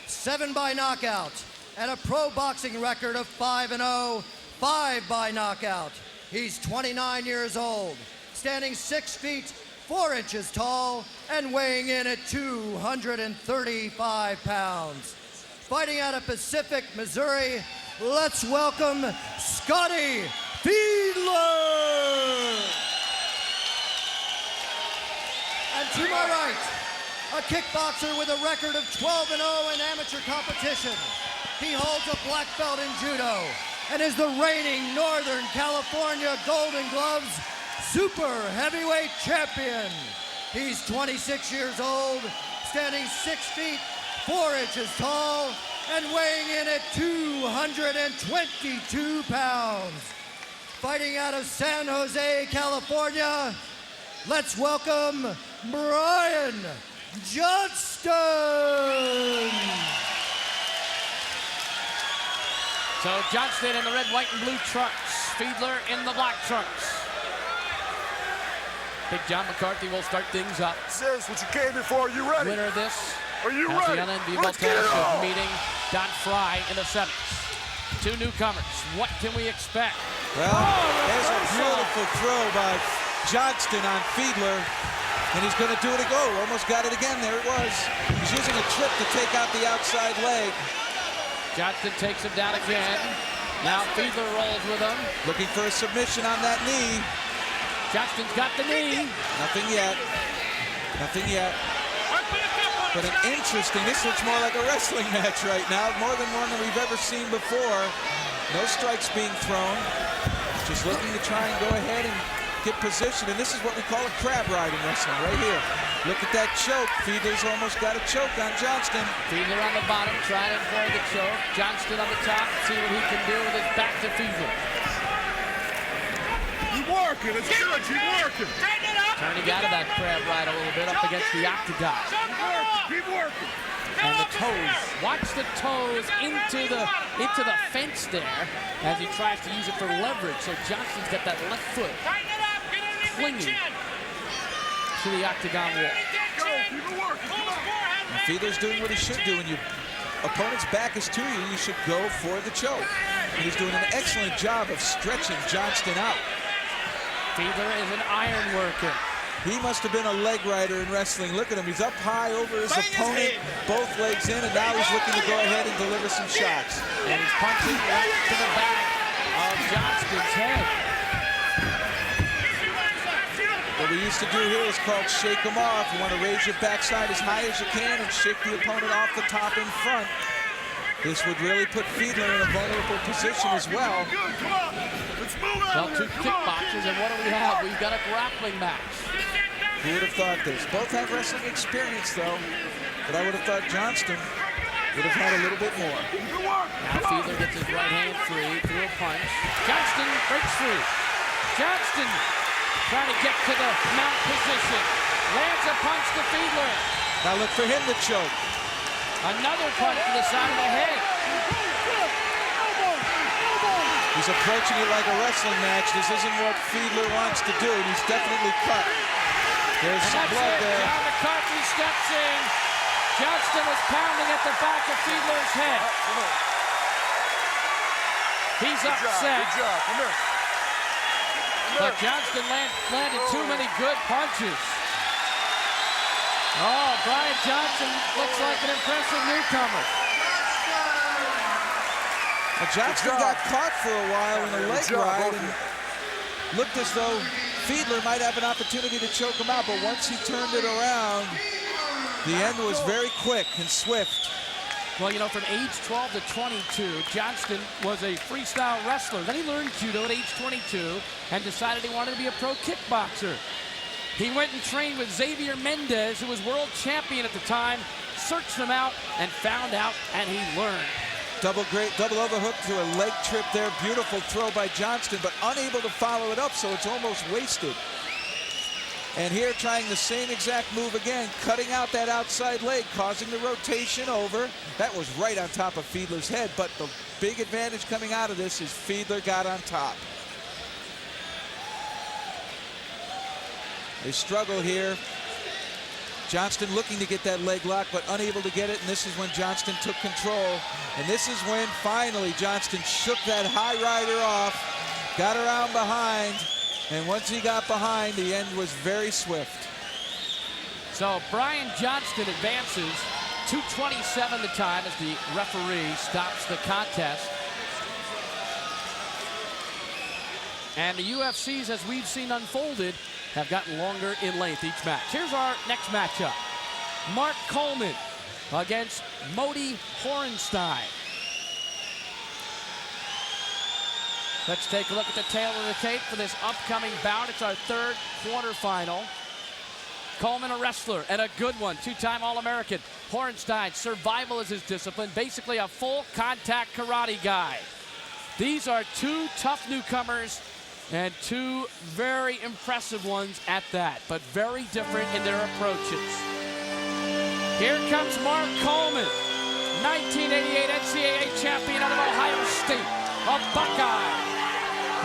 Speaker 5: 7 by knockout, and a pro boxing record of 5-0, 5 by knockout. He's 29 years old, standing 6 feet 4 inches tall, and weighing in at 235 pounds. Fighting out of Pacific, Missouri, let's welcome Scotty Fiedler! And to my right, a kickboxer with a record of 12-0 in amateur competition. He holds a black belt in judo and is the reigning Northern California Golden Gloves super heavyweight champion. He's 26 years old, standing 6 feet 4 inches tall, and weighing in at 222 pounds. Fighting out of San Jose, California, let's welcome Brian Johnston.
Speaker 1: So Johnston in the red, white, and blue trunks. Fiedler in the black trunks. Big John McCarthy will start things up.
Speaker 6: This what you came here for. Are you ready?
Speaker 1: Winner of this
Speaker 6: Are you
Speaker 1: has
Speaker 6: ready?
Speaker 1: the unenviable
Speaker 6: Let's get it
Speaker 1: task of
Speaker 6: on.
Speaker 1: meeting Don Frye in the semis. Two newcomers. What can we expect?
Speaker 2: Well, there's a beautiful throw by Johnston on Fiedler, and he's going to do it again. Almost got it again. There it was. He's using a trip to take out the outside leg.
Speaker 1: Johnston takes him down again. Now Fiedler rolls with him.
Speaker 2: Looking for a submission on that knee.
Speaker 1: Johnston's got the knee.
Speaker 2: Nothing yet. Nothing yet. But an interesting, this looks more like a wrestling match right now. More than one that we've ever seen before. No strikes being thrown. Just looking to try and go ahead and get position. And this is what we call a crab ride in wrestling right here. Look at that choke. Fiedler's almost got a choke on Johnston.
Speaker 1: Fiedler on the bottom, trying to avoid the choke. Johnston on the top, see what he can do with his back to Fiedler.
Speaker 6: Keep working. It's good. Keep working.
Speaker 1: Turning out of that crab ride a little bit up against the octagon.
Speaker 6: Keep working.
Speaker 1: And the toes. Watch the toes into the fence there as he tries to use it for leverage. So Johnston's got that left foot clinging to the octagon wall.
Speaker 6: Keep it working. Come on.
Speaker 2: And Fiedler's doing what he should do. When your opponent's back is to you, you should go for the choke. And he's doing an excellent job of stretching Johnston out.
Speaker 1: Fiedler is an iron worker.
Speaker 2: He must have been a leg rider in wrestling. Look at him. He's up high over his opponent, both legs in, and now he's looking to go ahead and deliver some shots.
Speaker 1: And he's punching right to the back of Johnston's head.
Speaker 2: What we used to do here is called shake him off. You want to raise your backside as high as you can and shake the opponent off the top in front. This would really put Fiedler in a vulnerable position as well.
Speaker 6: Good. Come on. Let's move out.
Speaker 1: Well, two kickboxers, and what do we have? We've got a grappling match.
Speaker 2: Who would have thought this? Both have wrestling experience, though, but I would have thought Johnston would have had a little bit more.
Speaker 1: Now Fiedler gets his right hand free through a punch. Johnston breaks free. Johnston trying to get to the mount position. Lands a punch to Fiedler.
Speaker 2: Now look for him to choke.
Speaker 1: Another punch to the side of the head.
Speaker 2: He's approaching it like a wrestling match. This isn't what Fiedler wants to do, and he's definitely cut. There's
Speaker 1: And
Speaker 2: some
Speaker 1: that's
Speaker 2: blood
Speaker 1: it.
Speaker 2: there.
Speaker 1: John McCarthy steps in. Johnston was pounding at the back of Fiedler's head. He's upset.
Speaker 6: Good job. Come here.
Speaker 1: But Johnston landed too many good punches. Oh, Brian Johnston looks like an impressive newcomer.
Speaker 2: Now, Johnston got caught for a while in a leg ride and looked as though Fiedler might have an opportunity to choke him out, but once he turned it around, the end was very quick and swift.
Speaker 1: Well, you know, from age 12 to 22, Johnston was a freestyle wrestler. Then he learned judo at age 22 and decided he wanted to be a pro kickboxer. He went and trained with Xavier Mendez, who was world champion at the time, searched him out and found out, and he learned.
Speaker 2: Double overhook to a leg trip there. Beautiful throw by Johnston, but unable to follow it up, so it's almost wasted. And here trying the same exact move again, cutting out that outside leg, causing the rotation over. That was right on top of Fiedler's head, but the big advantage coming out of this is Fiedler got on top. They struggle here. Johnston looking to get that leg lock, but unable to get it, and this is when Johnston took control. And this is when, finally, Johnston shook that high rider off, got around behind, and once he got behind, the end was very swift.
Speaker 1: So Brian Johnston advances, 2:27 the time as the referee stops the contest. And the UFCs, as we've seen unfolded, have gotten longer in length each match. Here's our next matchup. Mark Coleman against Moti Horestein. Let's take a look at the tail of the tape for this upcoming bout. It's our third quarterfinal. Coleman, a wrestler, and a good one, two-time All-American. Horestein, survival is his discipline, basically a full contact karate guy. These are two tough newcomers and two very impressive ones at that, but very different in their approaches. Here comes Mark Coleman, 1988 NCAA champion out of Ohio State, a Buckeye,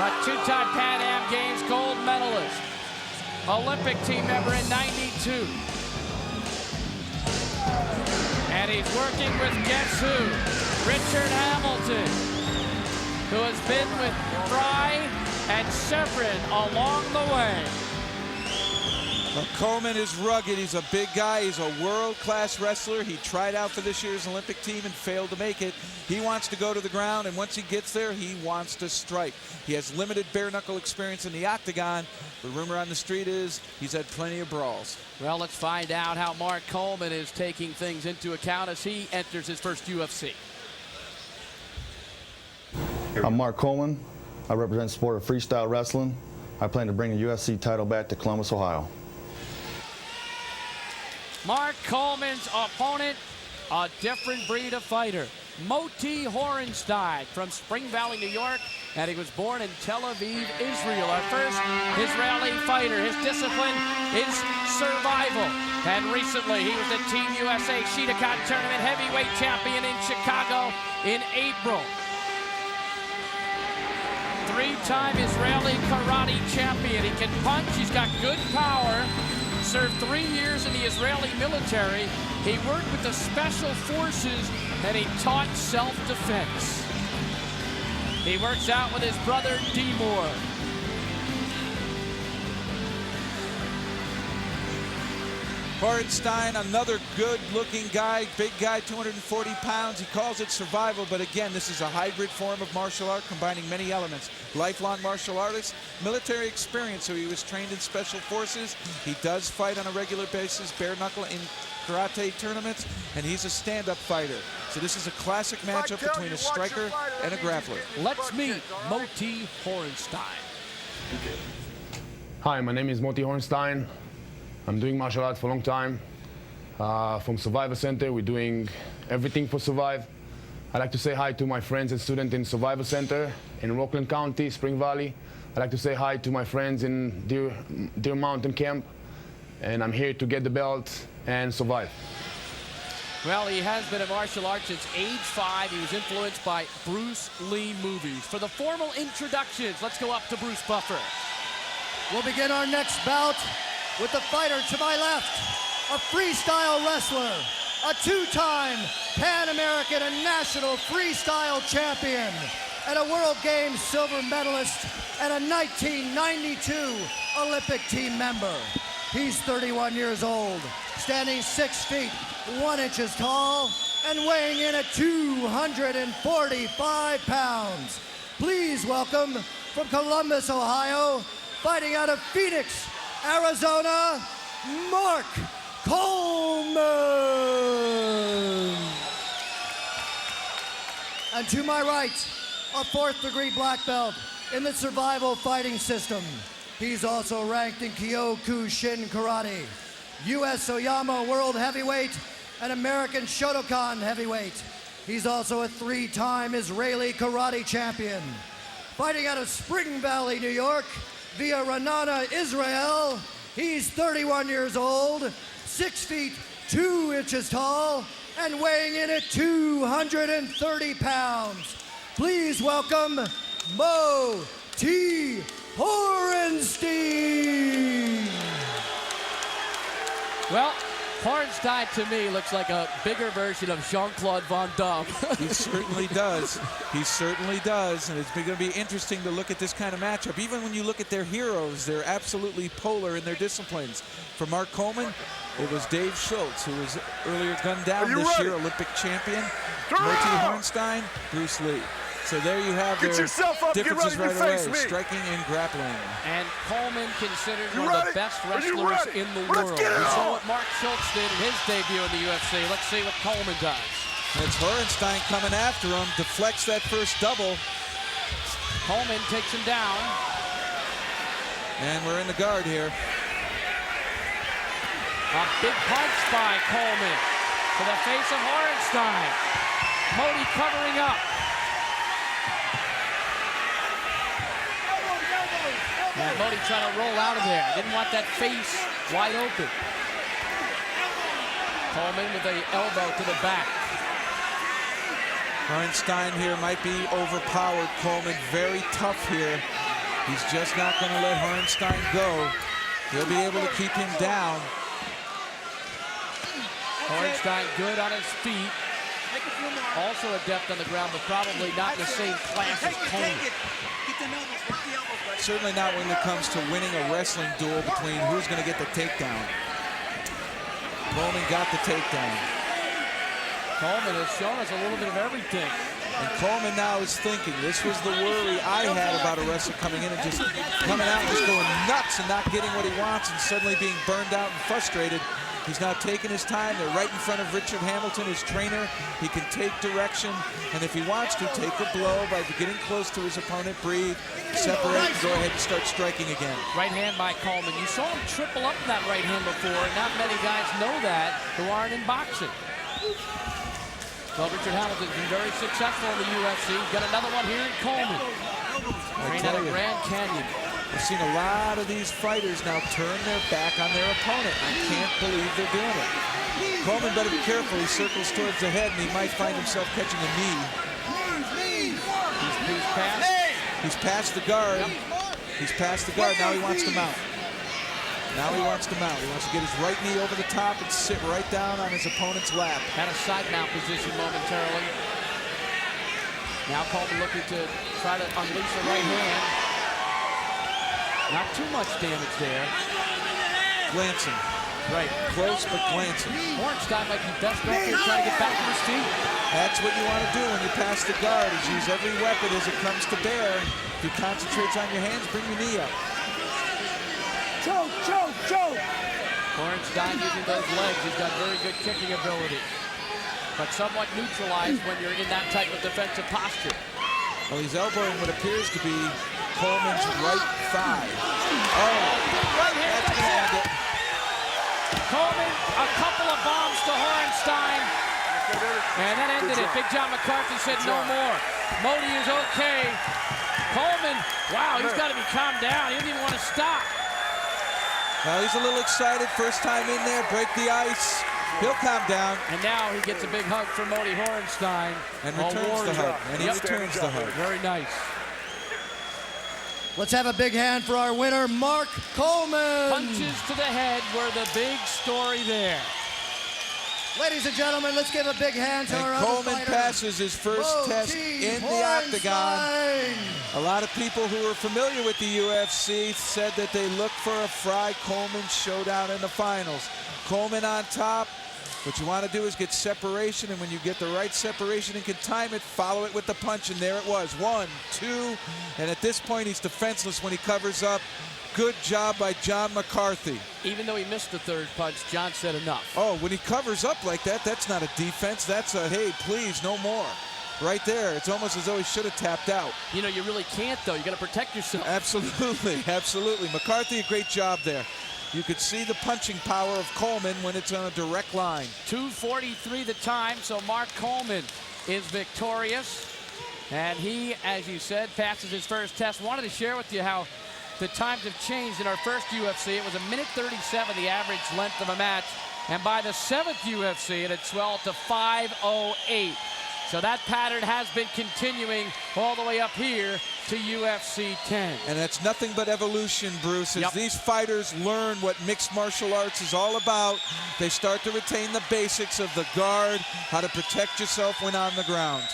Speaker 1: a two-time Pan Am Games gold medalist, Olympic team member in '92. And he's working with guess who? Richard Hamilton, who has been with Frye and Severin along the way.
Speaker 2: Well, Coleman is rugged. He's a big guy. He's a world-class wrestler. He tried out for this year's Olympic team and failed to make it. He wants to go to the ground, and once he gets there, he wants to strike. He has limited bare-knuckle experience in the octagon, but rumor on the street is he's had plenty of brawls.
Speaker 1: Well, let's find out how Mark Coleman is taking things into account as he enters his first UFC.
Speaker 10: I'm Mark Coleman. I represent the sport of freestyle wrestling. I plan to bring the UFC title back to Columbus, Ohio.
Speaker 1: Mark Coleman's opponent, a different breed of fighter. Moti Horestein from Spring Valley, New York, and he was born in Tel Aviv, Israel. Our first Israeli fighter. His discipline is survival. And recently, he was the Team USA Shidakan Tournament heavyweight champion in Chicago in April. Three-time Israeli karate champion. He can punch, he's got good power. Served 3 years in the Israeli military. He worked with the special forces and he taught self-defense. He works out with his brother Demore.
Speaker 2: Horestein, another good-looking guy, big guy, 240 pounds. He calls it survival, but again, this is a hybrid form of martial art combining many elements. Lifelong martial artist, military experience, so he was trained in special forces. He does fight on a regular basis, bare knuckle in karate tournaments, and he's a stand-up fighter. So this is a classic matchup between a striker and a grappler.
Speaker 1: Let's meet Moti Horestein.
Speaker 9: Hi, my name is Moti Horestein. I'm doing martial arts for a long time. From Survivor Center, we're doing everything for Survive. I'd like to say hi to my friends and students in Survivor Center in Rockland County, Spring Valley. I'd like to say hi to my friends in Deer Mountain Camp. And I'm here to get the belt and survive.
Speaker 1: Well, he has been in martial arts since age 5. He was influenced by Bruce Lee movies. For the formal introductions, let's go up to Bruce Buffer.
Speaker 5: We'll begin our next bout with the fighter to my left, a freestyle wrestler, a two-time Pan American and national freestyle champion, and a World Games silver medalist, and a 1992 Olympic team member. He's 31 years old, standing 6 feet, 1 inch tall, and weighing in at 245 pounds. Please welcome, from Columbus, Ohio, fighting out of Phoenix, Arizona, Mark Coleman. And to my right, a 4th-degree black belt in the survival fighting system. He's also ranked in Kyokushin Karate, U.S. Oyama World Heavyweight, and American Shotokan Heavyweight. He's also a 3-time Israeli Karate champion. Fighting out of Spring Valley, New York, via Ra'anana, Israel. He's 31 years old, 6 feet, 2 inches tall, and weighing in at 230 pounds. Please welcome Moti Horestein.
Speaker 1: Well, Horestein to me looks like a bigger version of Jean-Claude Van Damme.
Speaker 2: He certainly does. He certainly does. And it's going to be interesting to look at this kind of matchup. Even when you look at their heroes, they're absolutely polar in their disciplines. For Mark Coleman, it was Dave Schultz, who was earlier gunned down this year, Olympic champion. Moti Horestein, Bruce Lee. So there you have their differences right away, striking and grappling.
Speaker 1: And Coleman considered one of the best wrestlers in the world. We saw what Mark Schultz did in his debut in the UFC. Let's see what Coleman does.
Speaker 2: It's Horestein coming after him, deflects that first double.
Speaker 1: Coleman takes him down.
Speaker 2: And we're in the guard here.
Speaker 1: A big punch by Coleman to the face of Horestein. Moti covering up. And Moti trying to roll out of there. Didn't want that face wide open. Coleman with the elbow to the back.
Speaker 2: Horestein here might be overpowered. Coleman very tough here. He's just not going to let Horestein go. He'll be able to keep him down.
Speaker 1: Horestein good on his feet. Also adept on the ground, but probably not in the same class as Coleman.
Speaker 2: Certainly not when it comes to winning a wrestling duel between who's going to get the takedown. Coleman got the takedown.
Speaker 1: Coleman has shown us a little bit of everything.
Speaker 2: And Coleman now is thinking, this was the worry I had about a wrestler coming in and just coming out and just going nuts and not getting what he wants and suddenly being burned out and frustrated. He's now taking his time. They're right in front of Richard Hamilton, his trainer. He can take direction, and if he wants to, take a blow by getting close to his opponent, breathe, separate, and go ahead and start striking again.
Speaker 1: Right hand by Coleman. You saw him triple up that right hand before, and not many guys know that who aren't in boxing. Well, Richard Hamilton's been very successful in the UFC. Got another one here in Coleman. Trained out of Grand Canyon.
Speaker 2: I've seen a lot of these fighters now turn their back on their opponent. I can't believe they're doing it. Coleman better be careful. He circles towards the head, and he might find himself catching a knee. He's past the guard. He's past the guard. Now he wants to mount. Now he wants to mount. He wants to get his right knee over the top and sit right down on his opponent's lap.
Speaker 1: Had a side mount position momentarily. Now Coleman looking to try to unleash the right hand. Not too much damage there.
Speaker 2: Glancing.
Speaker 1: Right.
Speaker 2: Close, but glancing.
Speaker 1: Horestein might be best off here trying to get back to his feet.
Speaker 2: That's what you want to do when you pass the guard, is use every weapon as it comes to bear. If you concentrate on your hands, bring your knee up.
Speaker 5: Choke, choke, choke!
Speaker 1: Horestein using those legs. He's got very good kicking ability, but somewhat neutralized when you're in that type of defensive posture.
Speaker 2: Well, he's elbowing what appears to be Coleman's right thigh. Oh, that's going to end it.
Speaker 1: Coleman, a couple of bombs to Horestein, and that ended it. Big John McCarthy said no more. Moti is okay. Coleman, wow, he's got to be calmed down. He didn't even want to stop.
Speaker 2: Well, he's a little excited. First time in there, break the ice. He'll calm down.
Speaker 1: And now he gets a big hug from Moti Horestein.
Speaker 2: And returns the hug. And he returns the hug.
Speaker 1: Very nice.
Speaker 5: Let's have a big hand for our winner, Mark Coleman.
Speaker 1: Punches to the head were the big story there.
Speaker 5: Ladies and gentlemen, let's give a big hand to our other
Speaker 2: Coleman
Speaker 5: fighter.
Speaker 2: passes his first test in the octagon. A lot of people who are familiar with the UFC said that they look for a Frye-Coleman showdown in the finals. Coleman on top. What you want to do is get separation, and when you get the right separation and can time it, follow it with the punch, and there it was. 1, 2, and at this point he's defenseless when he covers up. Good job by John McCarthy.
Speaker 1: Even though he missed the third punch, John said enough.
Speaker 2: Oh, when he covers up like that, that's not a defense. That's a, hey, please, no more. Right there. It's almost as though he should have tapped out.
Speaker 1: You know, you really can't, though. You got to protect yourself.
Speaker 2: Absolutely, absolutely. McCarthy, a great job there. You could see the punching power of Coleman when it's on a direct line.
Speaker 1: 2:43 the time, so Mark Coleman is victorious. And he, as you said, passes his first test. Wanted to share with you how the times have changed. In our first UFC, it was 1:37, the average length of a match. And by the 7th UFC, it had swelled to 5:08. So that pattern has been continuing all the way up here to UFC 10.
Speaker 2: And that's nothing but evolution, Bruce. As these fighters learn what mixed martial arts is all about, they start to retain the basics of the guard, how to protect yourself when on the ground.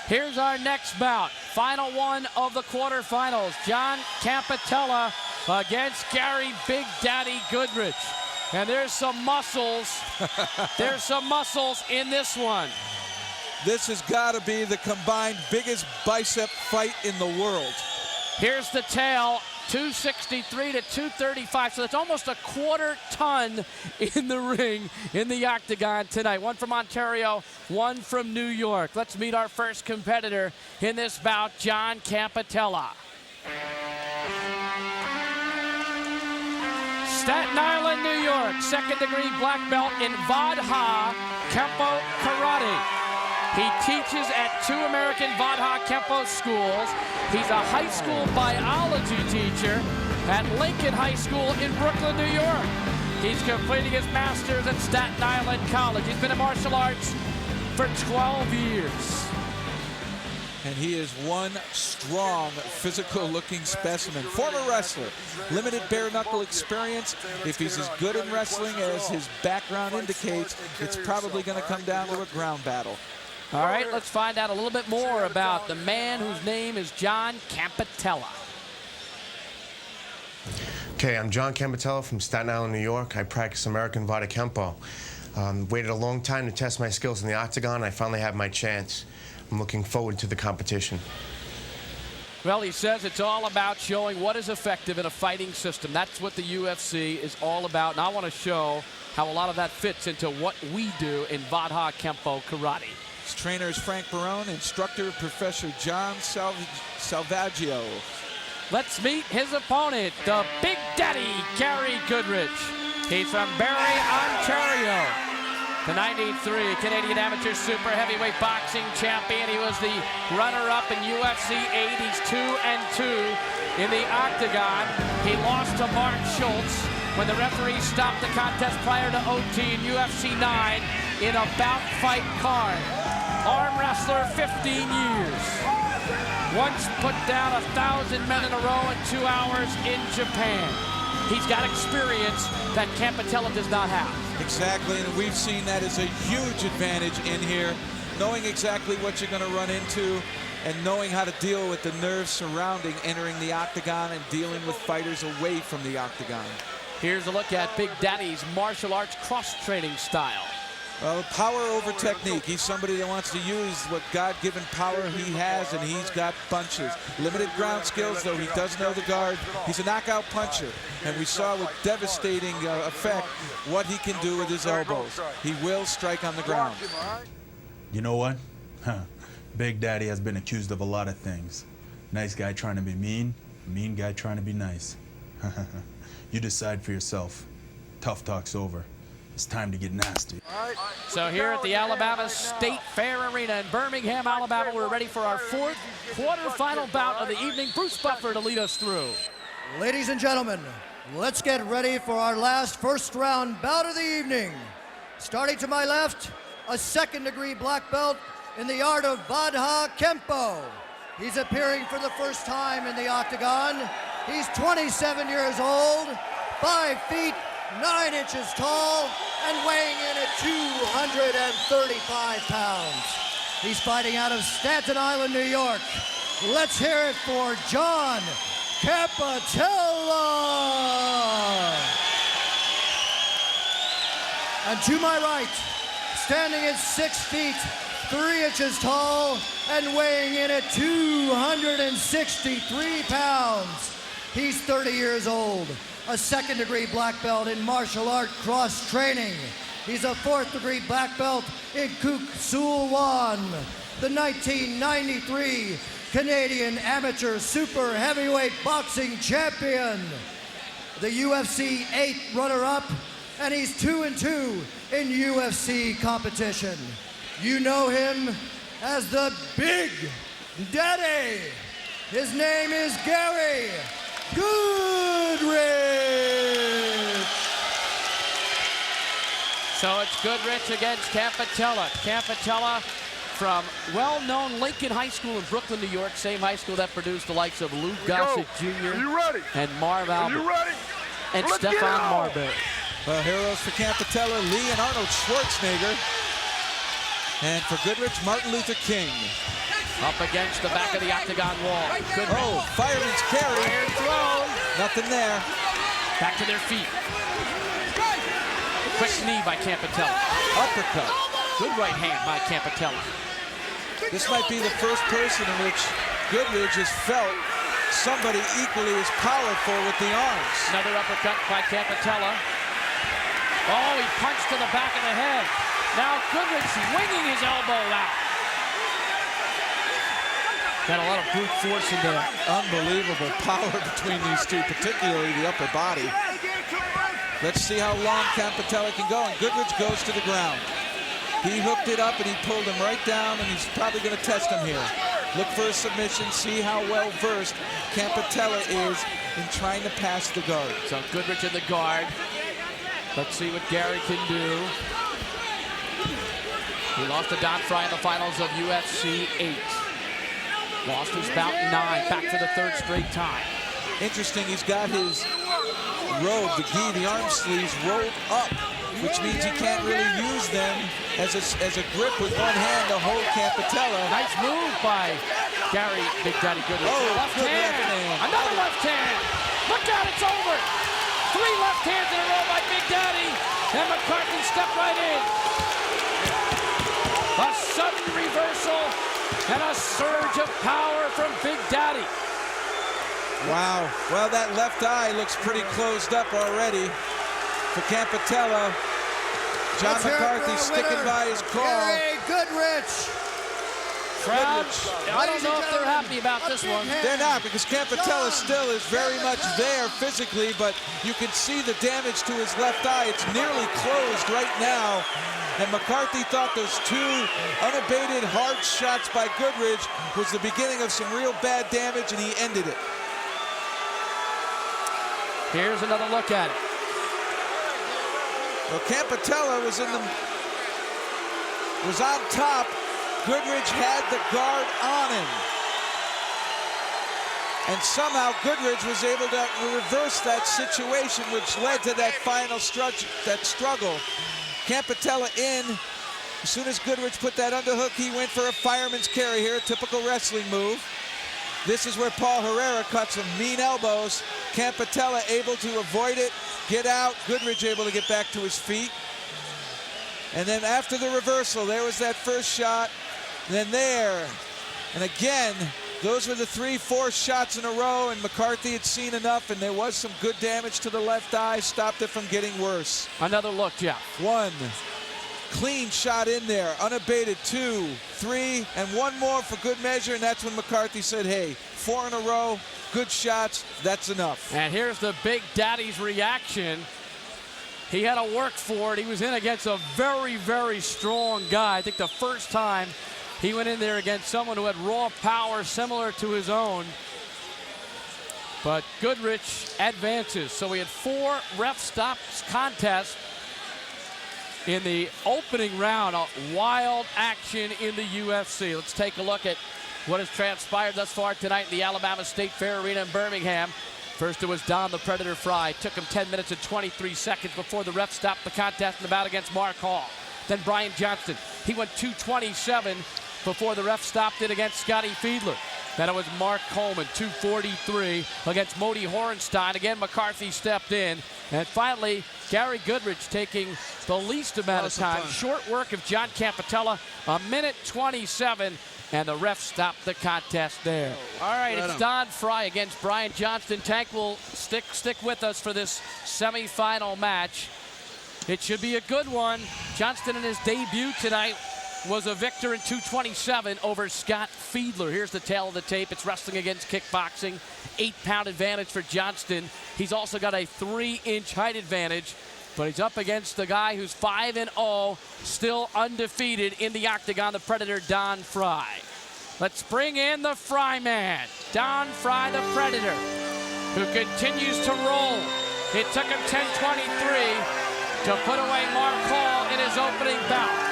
Speaker 1: Here's our next bout. Final one of the quarterfinals. John Campetella against Gary Big Daddy Goodridge. And there's some muscles. There's some muscles in this one.
Speaker 2: This has got to be the combined biggest bicep fight in the world.
Speaker 1: Here's the tale, 263 to 235, so that's almost a quarter ton in the ring in the octagon tonight. One from Ontario, one from New York. Let's meet our first competitor in this bout, John Staten Island, New York, second-degree black belt in Vadha Kempo Karate. He teaches at 2 American Vadha Kempo schools. He's a high school biology teacher at Lincoln High School in Brooklyn, New York. He's completing his master's at Staten Island College. He's been in martial arts for 12 years.
Speaker 2: And he is one strong, physical-looking specimen. Former wrestler, limited bare-knuckle experience. If he's as good in wrestling as his background indicates, it's probably going to come down to a ground battle.
Speaker 1: All right, let's find out a little bit more about the man whose name is John Campetella.
Speaker 11: Okay, I'm John Campetella from Staten Island, New York. I practice American Vada Kempo. Waited a long time to test my skills in the octagon. I finally have my chance. I'm looking forward to the competition.
Speaker 1: Well, he says it's all about showing what is effective in a fighting system. That's what the UFC is all about, and I want to show how a lot of that fits into what we do in Vadha Kempo Karate.
Speaker 2: His trainer is Frank Barone, instructor Professor John Salvaggio.
Speaker 1: Let's meet his opponent, the Big Daddy, Gary Goodridge. He's from Barrie, Ontario. The 93 Canadian Amateur Super Heavyweight Boxing Champion. He was the runner-up in UFC 8. He's 2-2 in the octagon. He lost to Mark Schultz when the referee stopped the contest prior to OT in UFC 9 in a bout fight card. Arm wrestler, 15 years. Once put down 1,000 men in a row in 2 hours in Japan. He's got experience that Campetella does not have.
Speaker 2: Exactly, and we've seen that as a huge advantage in here, knowing exactly what you're going to run into and knowing how to deal with the nerves surrounding entering the octagon and dealing with fighters away from the octagon.
Speaker 1: Here's a look at Big Daddy's martial arts cross-training style.
Speaker 2: Well, power over technique. He's somebody that wants to use what God-given power he has, and he's got punches. Limited ground skills, though he does know the guard. He's a knockout puncher, and we saw with devastating effect what he can do with his elbows. He will strike on the ground.
Speaker 12: You know what? Big Daddy has been accused of a lot of things. Nice guy trying to be mean, mean guy trying to be nice. You decide for yourself. Tough talk's over. It's time to get nasty.
Speaker 1: So here at the Alabama State Fair Arena in Birmingham, Alabama, we're ready for our 4th quarterfinal bout of the evening. Bruce Buffer to lead us through.
Speaker 5: Ladies and gentlemen, let's get ready for our last first round bout of the evening. Starting to my left, a second-degree black belt in the art of Vadha Kempo. He's appearing for the first time in the octagon. He's 27 years old, 5 feet 9 inches tall, and weighing in at 235 pounds. He's fighting out of Staten Island, New York. Let's hear it for John Campetella. And to my right, standing at 6 feet 3 inches tall and weighing in at 263 pounds. He's 30 years old. A second-degree black belt in martial art cross-training. He's a 4th-degree black belt in Kuk Sul Wan, the 1993 Canadian Amateur Super Heavyweight Boxing Champion, the UFC 8 runner-up, and he's 2-2 in UFC competition. You know him as the Big Daddy. His name is Gary Goodridge.
Speaker 1: So it's Goodridge against Campetella. Campetella from well-known Lincoln High School in Brooklyn, New York, same high school that produced the likes of Lou Gossett Jr. and Marv Albert and Stefan Marbury.
Speaker 2: Well, heroes for Campetella, Lee and Arnold Schwarzenegger. And for Goodridge, Martin Luther King.
Speaker 1: Up against the back of the octagon wall. Goodridge.
Speaker 2: Oh, fireman's carry.
Speaker 1: Iron throw.
Speaker 2: Nothing there.
Speaker 1: Back to their feet. Quick knee by Campetella.
Speaker 2: Uppercut.
Speaker 1: Good right hand by Campetella.
Speaker 2: This might be the first person in which Goodridge has felt somebody equally as powerful with the arms.
Speaker 1: Another uppercut by Campetella. Oh, he punched to the back of the head. Now Goodridge swinging his elbow out. Got a lot of brute force in there.
Speaker 2: Unbelievable power between these two, particularly the upper body. Let's see how long Campetella can go, and Goodridge goes to the ground. He hooked it up and he pulled him right down, and he's probably going to test him here. Look for a submission, see how well versed Campetella is in trying to pass the guard.
Speaker 1: So Goodridge in the guard. Let's see what Gary can do. He lost to Don Frye in the finals of UFC 8. Lost his bout 9, back for the 3rd straight time.
Speaker 2: Interesting, he's got his robe, the gi, the arm sleeves rolled up, which means he can't really use them as a grip with one hand to hold Campetella.
Speaker 1: Nice move by Gary Big Daddy Goodridge.
Speaker 2: Oh,
Speaker 1: left
Speaker 2: good
Speaker 1: hand.
Speaker 2: left hand.
Speaker 1: Another left hand. Look out, it's over. 3 left hands in a row by Big Daddy. And McCarthy stepped right in. A sudden reversal and a surge of power from Big Daddy.
Speaker 2: Wow. Well, that left eye looks pretty closed up already for Campetella. John McCarthy sticking by his call.
Speaker 5: Gary Goodridge.
Speaker 1: Crowd, I don't know if they're happy about this one.
Speaker 2: They're not, because Campetella still is very much there physically, but you can see the damage to his left eye. It's nearly closed right now. And McCarthy thought those 2 unabated hard shots by Goodridge was the beginning of some real bad damage, and he ended it.
Speaker 1: Here's another look at it.
Speaker 2: Well, Campetella was on top. Goodridge had the guard on him. And somehow Goodridge was able to reverse that situation, which led to that final struggle. Campetella in. As soon as Goodridge put that underhook, he went for a fireman's carry here, a typical wrestling move. This is where Paul Herrera cuts some mean elbows. Campetella able to avoid it, get out. Goodridge able to get back to his feet. And then after the reversal, there was that first shot. Then there. And again, those were the 3-4 shots in a row, and McCarthy had seen enough, and there was some good damage to the left eye, stopped it from getting worse.
Speaker 1: Another look, Jeff.
Speaker 2: 1. Clean shot in there, unabated. 2, 3, and 1 more for good measure, and that's when McCarthy said, hey, 4 in a row, good shots, that's enough.
Speaker 1: And here's the Big Daddy's reaction. He had to work for it. He was in against a very, very strong guy. I think the first time he went in there against someone who had raw power similar to his own. But Goodridge advances. So we had 4 ref stops contests in the opening round. Wild action in the UFC. Let's take a look at what has transpired thus far tonight in the Alabama State Fair Arena in Birmingham. First it was Don the Predator Frye. Took him 10 minutes and 23 seconds before the ref stopped the contest in the bout against Mark Hall. Then Brian Johnston. He went 2:27 before the ref stopped it against Scotty Fiedler. Then it was Mark Coleman, 2:43 against Moti Horestein. Again, McCarthy stepped in. And finally, Gary Goodridge taking the least amount of time. Short work of John Campetella, 1:27, and the ref stopped the contest there. All right, it's Don Frye against Brian Johnston. Tank will stick with us for this semifinal match. It should be a good one. Johnston in his debut tonight was a victor in 2:27 over Scott Fiedler. Here's the tail of the tape. It's wrestling against kickboxing. 8-pound advantage for Johnston. He's also got a 3-inch height advantage, but he's up against the guy who's 5-0, still undefeated in the octagon, the Predator, Don Frye. Let's bring in the Frye man, Don Frye, the Predator, who continues to roll. It took him 10:23 to put away Mark Hall in his opening bout.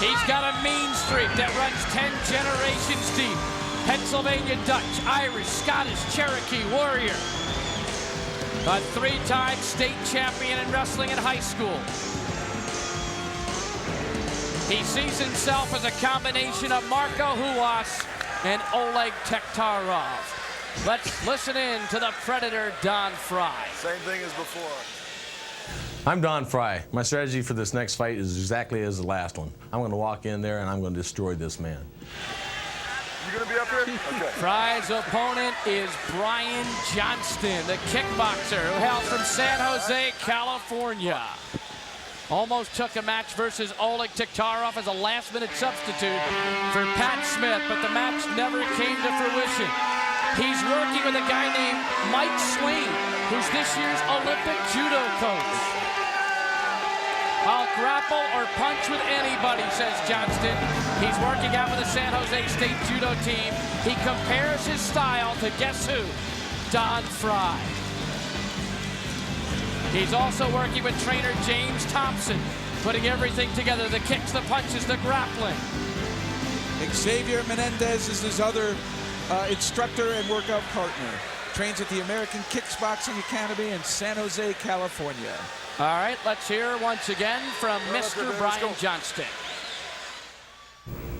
Speaker 1: He's got a mean streak that runs 10 generations deep. Pennsylvania Dutch, Irish, Scottish, Cherokee warrior. A 3-time state champion in wrestling in high school. He sees himself as a combination of Marco Huas and Oleg Tektarov. Let's listen in to the Predator, Don Frye.
Speaker 6: Same thing as before.
Speaker 3: I'm Don Frye. My strategy for this next fight is exactly as the last one. I'm going to walk in there and I'm going to destroy this man.
Speaker 6: You going to be up here? Okay.
Speaker 1: Frye's opponent is Brian Johnston, the kickboxer who hails from San Jose, California. Almost took a match versus Oleg Tiktarov as a last-minute substitute for Pat Smith, but the match never came to fruition. He's working with a guy named Mike Swain, who's this year's Olympic judo coach. I'll grapple or punch with anybody, says Johnston. He's working out with the San Jose State judo team. He compares his style to guess who? Don Frye. He's also working with trainer James Thompson, putting everything together, the kicks, the punches, the grappling.
Speaker 2: Xavier Menendez is his other instructor and workout partner. Trains at the American Kickboxing Academy in San Jose, California.
Speaker 1: All right, let's hear once again from Mr. Brian Johnston.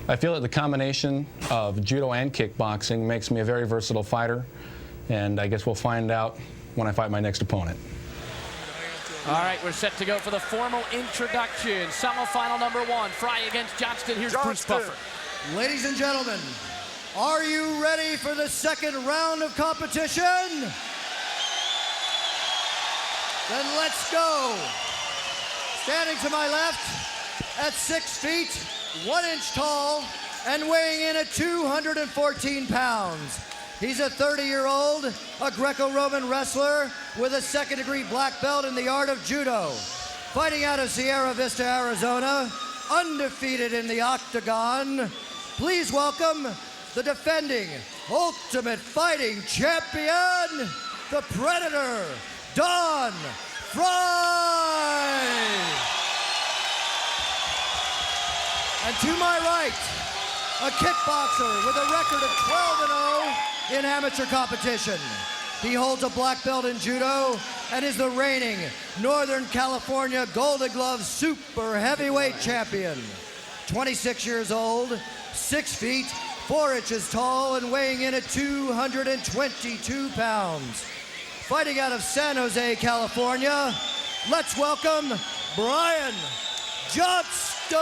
Speaker 13: I feel that the combination of judo and kickboxing makes me a very versatile fighter, and I guess we'll find out when I fight my next opponent.
Speaker 1: All right, we're set to go for the formal introduction. Semifinal number 1, Frye against Johnston. Here's Bruce Buffer.
Speaker 5: Ladies and gentlemen, are you ready for the second round of competition? Then let's go. Standing to my left at 6 feet, 1 inch tall, and weighing in at 214 pounds. He's a 30-year-old, a Greco-Roman wrestler with a second-degree black belt in the art of judo. Fighting out of Sierra Vista, Arizona, undefeated in the octagon. Please welcome the defending Ultimate Fighting Champion, the Predator, Don Frye. And to my right, a kickboxer with a record of 12-0 in amateur competition. He holds a black belt in judo and is the reigning Northern California Golden Glove Super Heavyweight Champion. 26 years old, 6 feet, 4 inches tall, and weighing in at 222 pounds. Fighting out of San Jose, California, let's welcome Brian Johnston.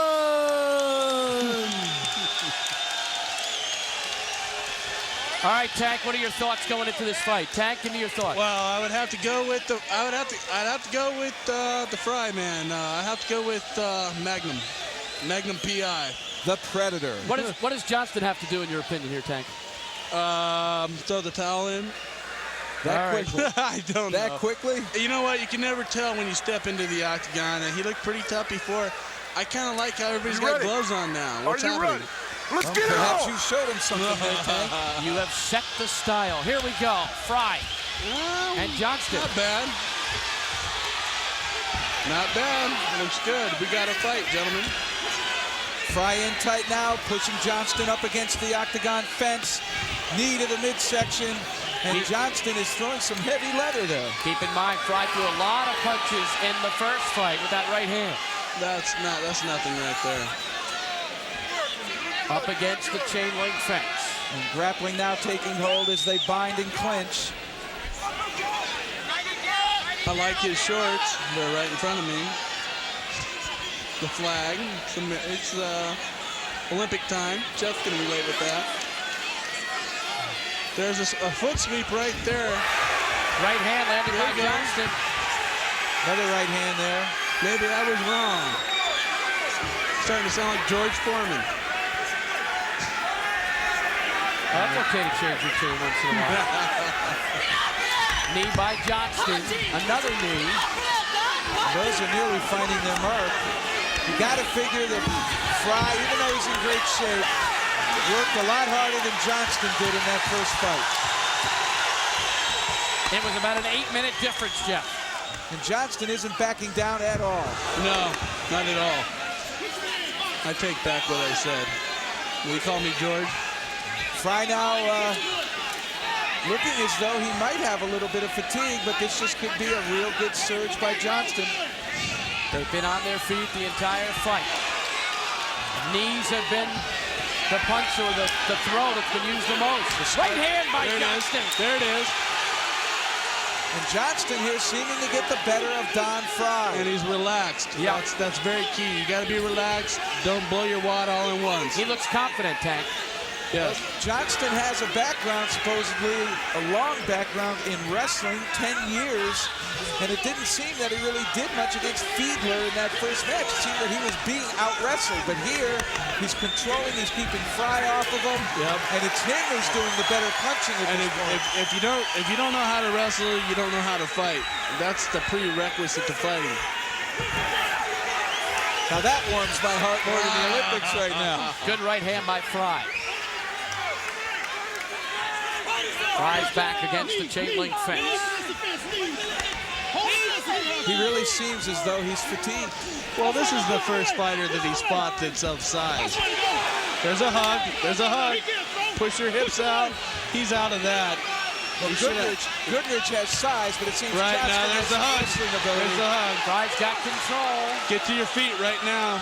Speaker 1: All right, Tank, what are your thoughts going into this fight? Tank, give me your thoughts.
Speaker 14: Well, I would have to go with the Frye man. I have to go with Magnum PI.
Speaker 2: The Predator.
Speaker 1: What does Johnston have to do in your opinion here, Tank?
Speaker 14: Throw the towel in.
Speaker 2: That quickly?
Speaker 14: I don't know.
Speaker 2: That quickly?
Speaker 14: You know what? You can never tell when you step into the octagon, and he looked pretty tough before. I kind of like how everybody's got gloves on now. What's happening?
Speaker 2: Let's get it on. Perhaps you showed him something there, Tank.
Speaker 1: You have set the style. Here we go. Frye and Johnston.
Speaker 14: Not bad. Not bad. Looks good. We got to fight, gentlemen.
Speaker 2: Frye in tight now, pushing Johnston up against the octagon fence. Knee to the midsection. And Johnston is throwing some heavy leather there.
Speaker 1: Keep in mind, Frye threw a lot of punches in the first fight with that right hand.
Speaker 14: That's nothing right there.
Speaker 1: Up against the chain link fence.
Speaker 2: And grappling now taking hold as they bind and clinch.
Speaker 14: I like his shorts. They're right in front of me. The flag. It's Olympic time. Jeff's going to relate with that. There's a foot sweep right there.
Speaker 1: Right hand landed by Johnston.
Speaker 2: Another right hand there.
Speaker 14: Maybe I was wrong. Starting to sound like George Foreman.
Speaker 1: That's okay to change your tune once in a while. Knee by Johnston. Another knee.
Speaker 2: Those are nearly finding their mark. You got to figure that Frye, even though he's in great shape, worked a lot harder than Johnston did in that first fight.
Speaker 1: It was about an 8-minute difference, Jeff.
Speaker 2: And Johnston isn't backing down at all.
Speaker 14: No, not at all. I take back what I said. Will you call me George?
Speaker 2: Frye now looking as though he might have a little bit of fatigue, but this just could be a real good surge by Johnston.
Speaker 1: They've been on their feet the entire fight. Knees have been the punch or the throw that's been used the most. Right hand by Johnston.
Speaker 14: There it is.
Speaker 2: And Johnston here seeming to get the better of Don Frye.
Speaker 14: And he's relaxed. Yeah. That's very key. You got to be relaxed. Don't blow your wad all at once.
Speaker 1: He looks confident, Tank.
Speaker 14: Yes.
Speaker 2: Johnston has a background, supposedly a long background in wrestling, 10 years, and it didn't seem that he really did much against Fiedler in that first match. It seemed that he was being out-wrestled, but here he's controlling, he's keeping Frye off of him, and it's him who's doing the better punching.
Speaker 14: If you don't know how to wrestle, you don't know how to fight. That's the prerequisite to fighting.
Speaker 2: Now that warms my heart more than the Olympics right now.
Speaker 1: Good right hand by Frye. Frye's back against the chain link fence.
Speaker 2: He really seems as though he's fatigued.
Speaker 14: Well, this is the first fighter that he's fought that's of size. There's a hug. There's a hug. Push your hips out. He's out of that.
Speaker 2: Well, Goodridge has size, but it seems
Speaker 14: right now there's the hug.
Speaker 2: There's
Speaker 14: the hug.
Speaker 1: Frye's got control.
Speaker 14: Get to your feet right now.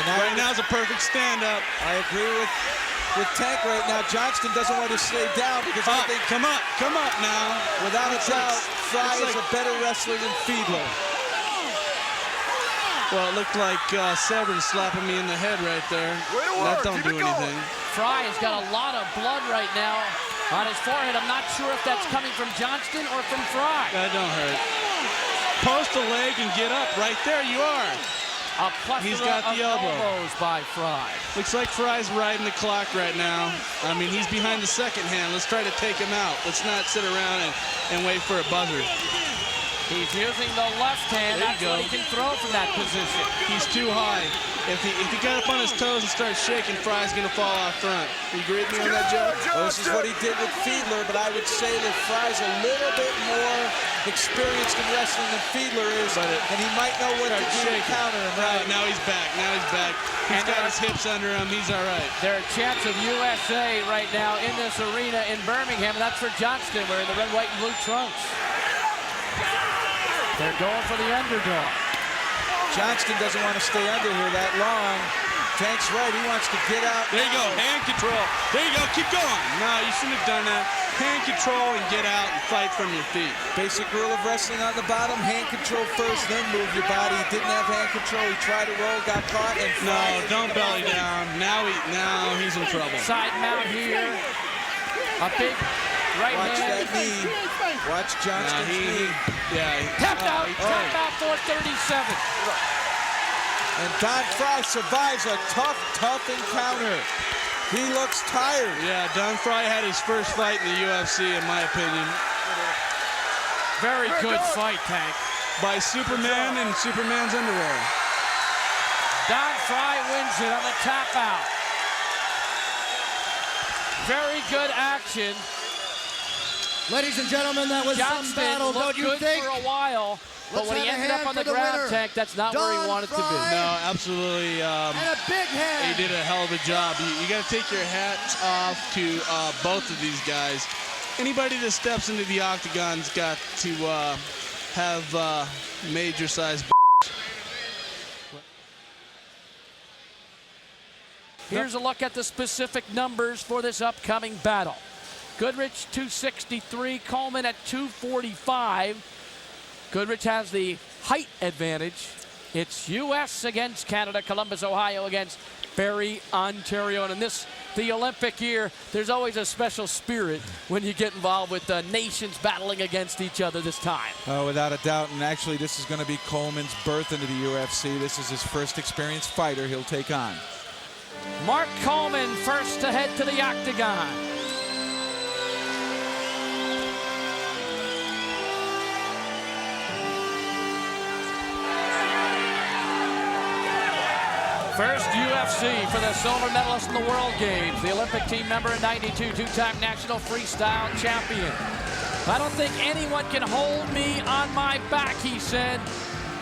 Speaker 2: And
Speaker 14: right now is a perfect stand-up.
Speaker 2: I agree with Tank right now. Johnston doesn't want to stay down because I think
Speaker 14: come up now.
Speaker 2: Without a doubt, Frye is a better wrestler than Fiedler.
Speaker 14: Well, it looked like Severn slapping me in the head right there. That don't do anything.
Speaker 1: Frye has got a lot of blood right now on his forehead. I'm not sure if that's coming from Johnston or from Frye.
Speaker 14: That don't hurt. Post a leg and get up. Right there you are.
Speaker 1: A
Speaker 14: He's got the
Speaker 1: elbows by Frye.
Speaker 14: Looks like Frye's riding the clock right now. I mean, he's behind the second hand. Let's try to take him out. Let's not sit around and wait for a buzzer.
Speaker 1: He's using the left hand. That's what he can throw from that position.
Speaker 14: He's too high. If he got up on his toes and started shaking, Frye's going to fall out front. You agree with me on that, Joe?
Speaker 2: Well, this is what he did with Fiedler, but I would say that Frye's a little bit more experienced in wrestling than Fiedler is, and he might know what to do to counter him. Right?
Speaker 14: Now he's back. He's got his hips under him. He's all right.
Speaker 1: There are chants of USA right now in this arena in Birmingham, and that's for Johnston wearing the red, white, and blue trunks. They're going for the underdog.
Speaker 2: Johnston doesn't want to stay under here that long. Tank's right. He wants to get out.
Speaker 14: There you go. Hand control. There you go. Keep going. No, you shouldn't have done that. Hand control and get out and fight from your feet.
Speaker 2: Basic rule of wrestling on the bottom. Hand control first, then move your body. He didn't have hand control. He tried to roll, got caught, and
Speaker 14: no, don't belly down. Now he's in trouble.
Speaker 1: Side mount here. A big right
Speaker 2: Watch
Speaker 1: hand.
Speaker 2: that knee. Watch Johnston's knee.
Speaker 1: Tap out. Tap out for 37.
Speaker 2: And Don Frye survives a tough encounter. He looks tired.
Speaker 14: Yeah, Don Frye had his first fight in the UFC, in my opinion.
Speaker 1: Very good fight, Tank.
Speaker 14: By Superman in Superman's underwear.
Speaker 1: Don Frye wins it on the tap out. Very good action.
Speaker 5: Ladies and gentlemen, that was
Speaker 1: Johnston
Speaker 5: some battle, don't you
Speaker 1: good
Speaker 5: think?
Speaker 1: for a while, but when he ended up on the ground, Tank, that's not where he wanted to be.
Speaker 14: No, absolutely.
Speaker 5: And a big hand.
Speaker 14: He did a hell of a job. You got to take your hats off to both of these guys. Anybody that steps into the octagon's got to have major size.
Speaker 1: Here's a look at the specific numbers for this upcoming battle. Goodridge 263, Coleman at 245. Goodridge has the height advantage. It's U.S. against Canada, Columbus, Ohio against Barrie, Ontario. And in the Olympic year, there's always a special spirit when you get involved with nations battling against each other this time.
Speaker 2: Oh, without a doubt. And actually, this is going to be Coleman's birth into the UFC. This is his first experienced fighter he'll take on.
Speaker 1: Mark Coleman first to head to the octagon. First UFC for the silver medalist in the World Games, the Olympic team member in '92, two-time national freestyle champion. I don't think anyone can hold me on my back, he said.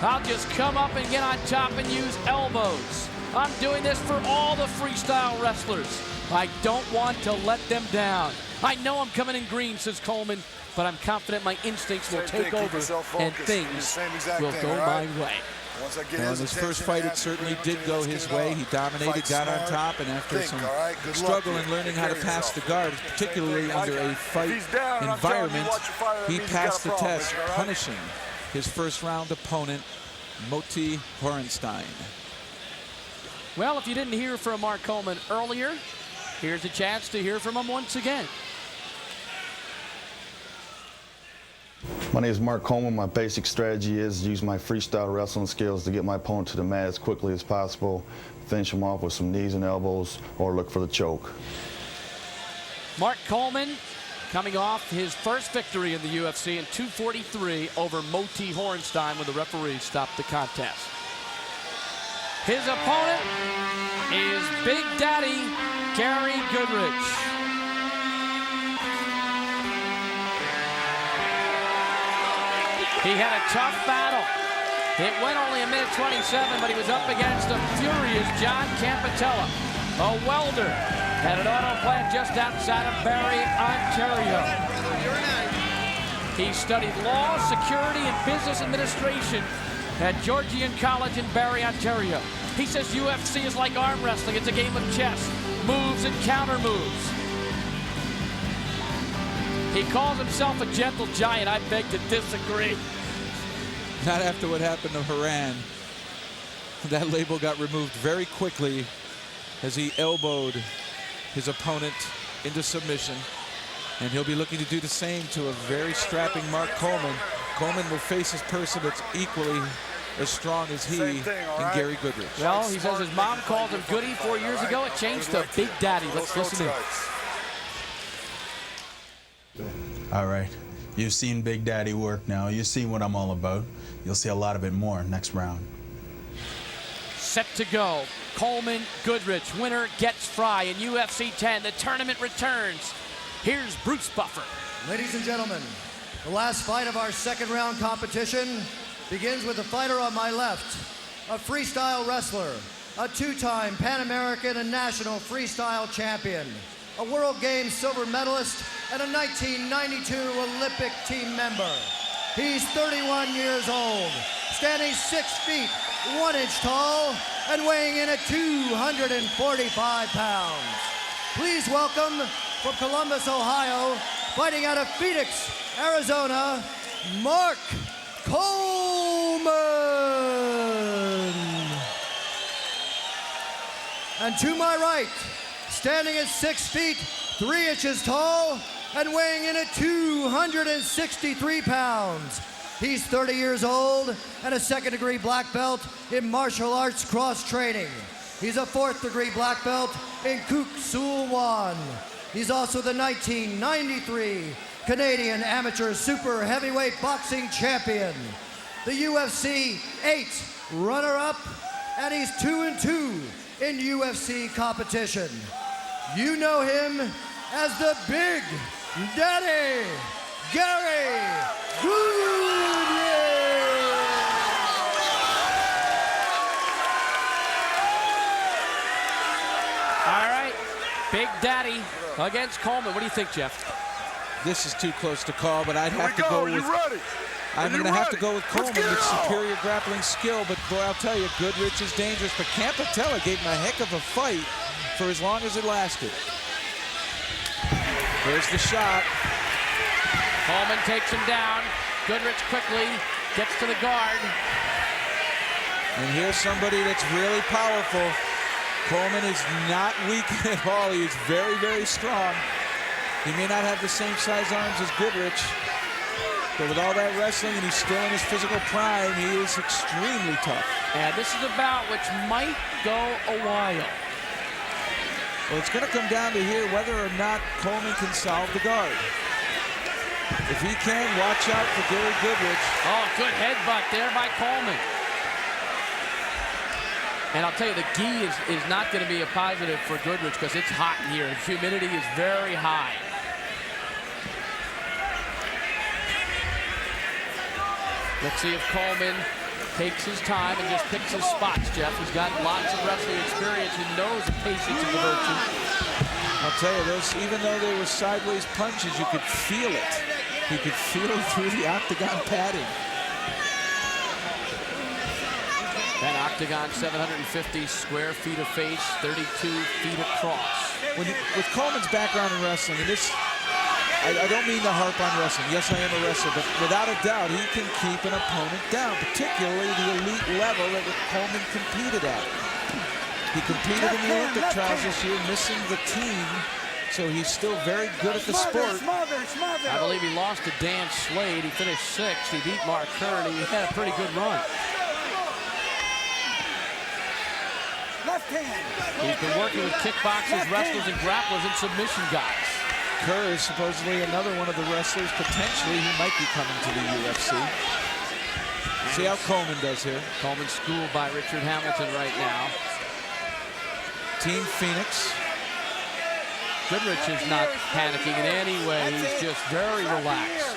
Speaker 1: I'll just come up and get on top and use elbows. I'm doing this for all the freestyle wrestlers. I don't want to let them down. I know I'm coming in green, says Coleman, but I'm confident my instincts will take over and things will go my way.
Speaker 2: Well, in his first fight, it certainly did go his way. He dominated, got on top, and after some struggle in learning how to pass the guard, particularly under a fight environment, he passed the test, punishing his first-round opponent, Moti Horestein.
Speaker 1: Well, if you didn't hear from Mark Coleman earlier, Here's a chance to hear from him once again.
Speaker 10: My name is Mark Coleman. My basic strategy is use my freestyle wrestling skills to get my opponent to the mat as quickly as possible, finish him off with some knees and elbows, or look for the choke.
Speaker 1: Mark Coleman coming off his first victory in the UFC in 243 over Moti Horestein when the referee stopped the contest. His opponent is Big Daddy Gary Goodridge. He had a tough battle. It went only a minute 27, but he was up against a furious John Campetella, a welder, at an auto plant just outside of Barrie, Ontario. He studied law, security, and business administration at Georgian College in Barrie, Ontario. He says UFC is like arm wrestling. It's a game of chess, moves and counter moves. He calls himself a gentle giant. I beg to disagree.
Speaker 2: Not after what happened to Haran. That label got removed very quickly as he elbowed his opponent into submission. And he'll be looking to do the same to a very strapping Mark Coleman. Coleman will face his person that's equally as strong as he in Gary Goodridge.
Speaker 1: Well, he says his mom called him Goody 4 years ago. It changed to Big Daddy. Let's listen in.
Speaker 12: All right. You've seen Big Daddy work now. You've seen what I'm all about. You'll see a lot of it more next round.
Speaker 1: Set to go. Coleman, Goodridge. Winner gets Frye in UFC 10. The tournament returns. Here's Bruce Buffer.
Speaker 5: Ladies and gentlemen, the last fight of our second round competition begins with the fighter on my left, a freestyle wrestler, a two-time Pan American and national freestyle champion, a World Games silver medalist, and a 1992 Olympic team member. He's 31 years old, standing 6 feet, 1 inch tall, and weighing in at 245 pounds. Please welcome from Columbus, Ohio, fighting out of Phoenix, Arizona, Mark Coleman. And to my right, standing at 6 feet, 3 inches tall, and weighing in at 263 pounds. He's 30 years old and a second-degree black belt in martial arts cross-training. He's a fourth-degree black belt in Kuk Sool Won. He's also the 1993 Canadian Amateur Super Heavyweight Boxing Champion, the UFC 8 runner-up, and he's 2-2 in UFC competition. You know him as the Big Daddy Gary Goodridge.
Speaker 1: All right, Big Daddy against Coleman. What do you think, Jeff?
Speaker 2: This is too close to call, but I'd have to go with... I'm going to have to go with Coleman with superior grappling skill, but boy, I'll tell you, Goodridge is dangerous. But Campetella gave him a heck of a fight for as long as it lasted. Here's the shot.
Speaker 1: Coleman takes him down. Goodridge quickly gets to the guard.
Speaker 2: And here's somebody that's really powerful. Coleman is not weak at all. He is very, very strong. He may not have the same size arms as Goodridge, but with all that wrestling and he's still in his physical prime, he is extremely tough.
Speaker 1: And this is a bout which might go a while.
Speaker 2: Well, it's going to come down to here whether or not Coleman can solve the guard. If he can, watch out for Gary Goodridge.
Speaker 1: Oh, good headbutt there by Coleman. And I'll tell you, the gi is not going to be a positive for Goodridge because it's hot in here. The humidity is very high. Let's see if Coleman takes his time and just picks his spots, Jeff. He's got lots of wrestling experience and knows the patience of the virtue.
Speaker 2: I'll tell you, those, even though they were sideways punches, you could feel it. You could feel it through the octagon padding.
Speaker 1: That octagon, 750 square feet of face, 32 feet across.
Speaker 2: With Coleman's background in wrestling, and this, I don't mean to harp on wrestling. Yes, I am a wrestler, but without a doubt, he can keep an opponent down, particularly the elite level that Coleman competed at. He competed in the Olympic trials this year, missing the team, so he's still very good at the sport.
Speaker 1: I believe he lost to Dan Slade. He finished 6th. He beat Mark Kern. He had a pretty good run.
Speaker 6: Left hand.
Speaker 1: He's been working with kickboxers, wrestlers, and grapplers and submission guys.
Speaker 2: Kerr is supposedly another one of the wrestlers, potentially, who might be coming to the UFC. See how Coleman does here.
Speaker 1: Coleman schooled by Richard Hamilton right now.
Speaker 2: Team Phoenix.
Speaker 1: Goodridge is not panicking in any way. He's just very relaxed.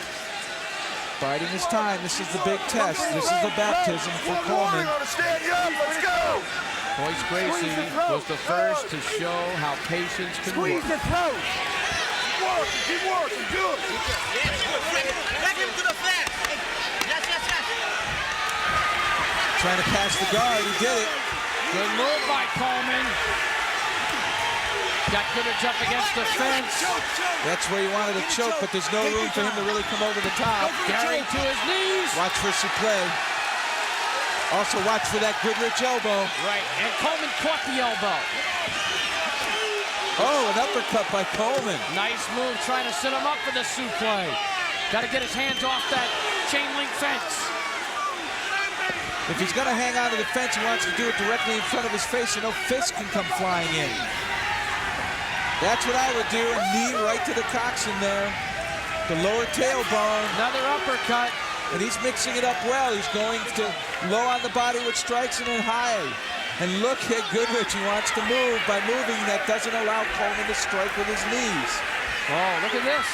Speaker 2: Biding his time. This is the big test. This is the baptism for Coleman.
Speaker 6: Let's go.
Speaker 1: Royce Gracie was the first to show how patience can work.
Speaker 6: Squeeze the throat. Keep working. Good. Yes, good. Back him to the flat. Yes.
Speaker 2: Trying to pass the guard. He did it.
Speaker 1: Good move by Coleman. Got Goodridge up against the fence.
Speaker 2: That's where he wanted to choke, but there's no room for him to really come over the top.
Speaker 1: Carrying to his knees.
Speaker 2: Watch for supplé. Also watch for that Goodridge elbow.
Speaker 1: Right, and Coleman caught the elbow.
Speaker 2: Oh, an uppercut by Coleman.
Speaker 1: Nice move, trying to set him up for the suplex. Got to get his hands off that chain link fence.
Speaker 2: If he's going to hang on to the fence, he wants to do it directly in front of his face so no fist can come flying in. That's what I would do, a knee right to the coxswain there. The lower tailbone.
Speaker 1: Another uppercut.
Speaker 2: And he's mixing it up well. He's going to low on the body with strikes and then high. And look at Goodridge. He wants to move. By moving, that doesn't allow Coleman to strike with his knees.
Speaker 1: Oh, look at this.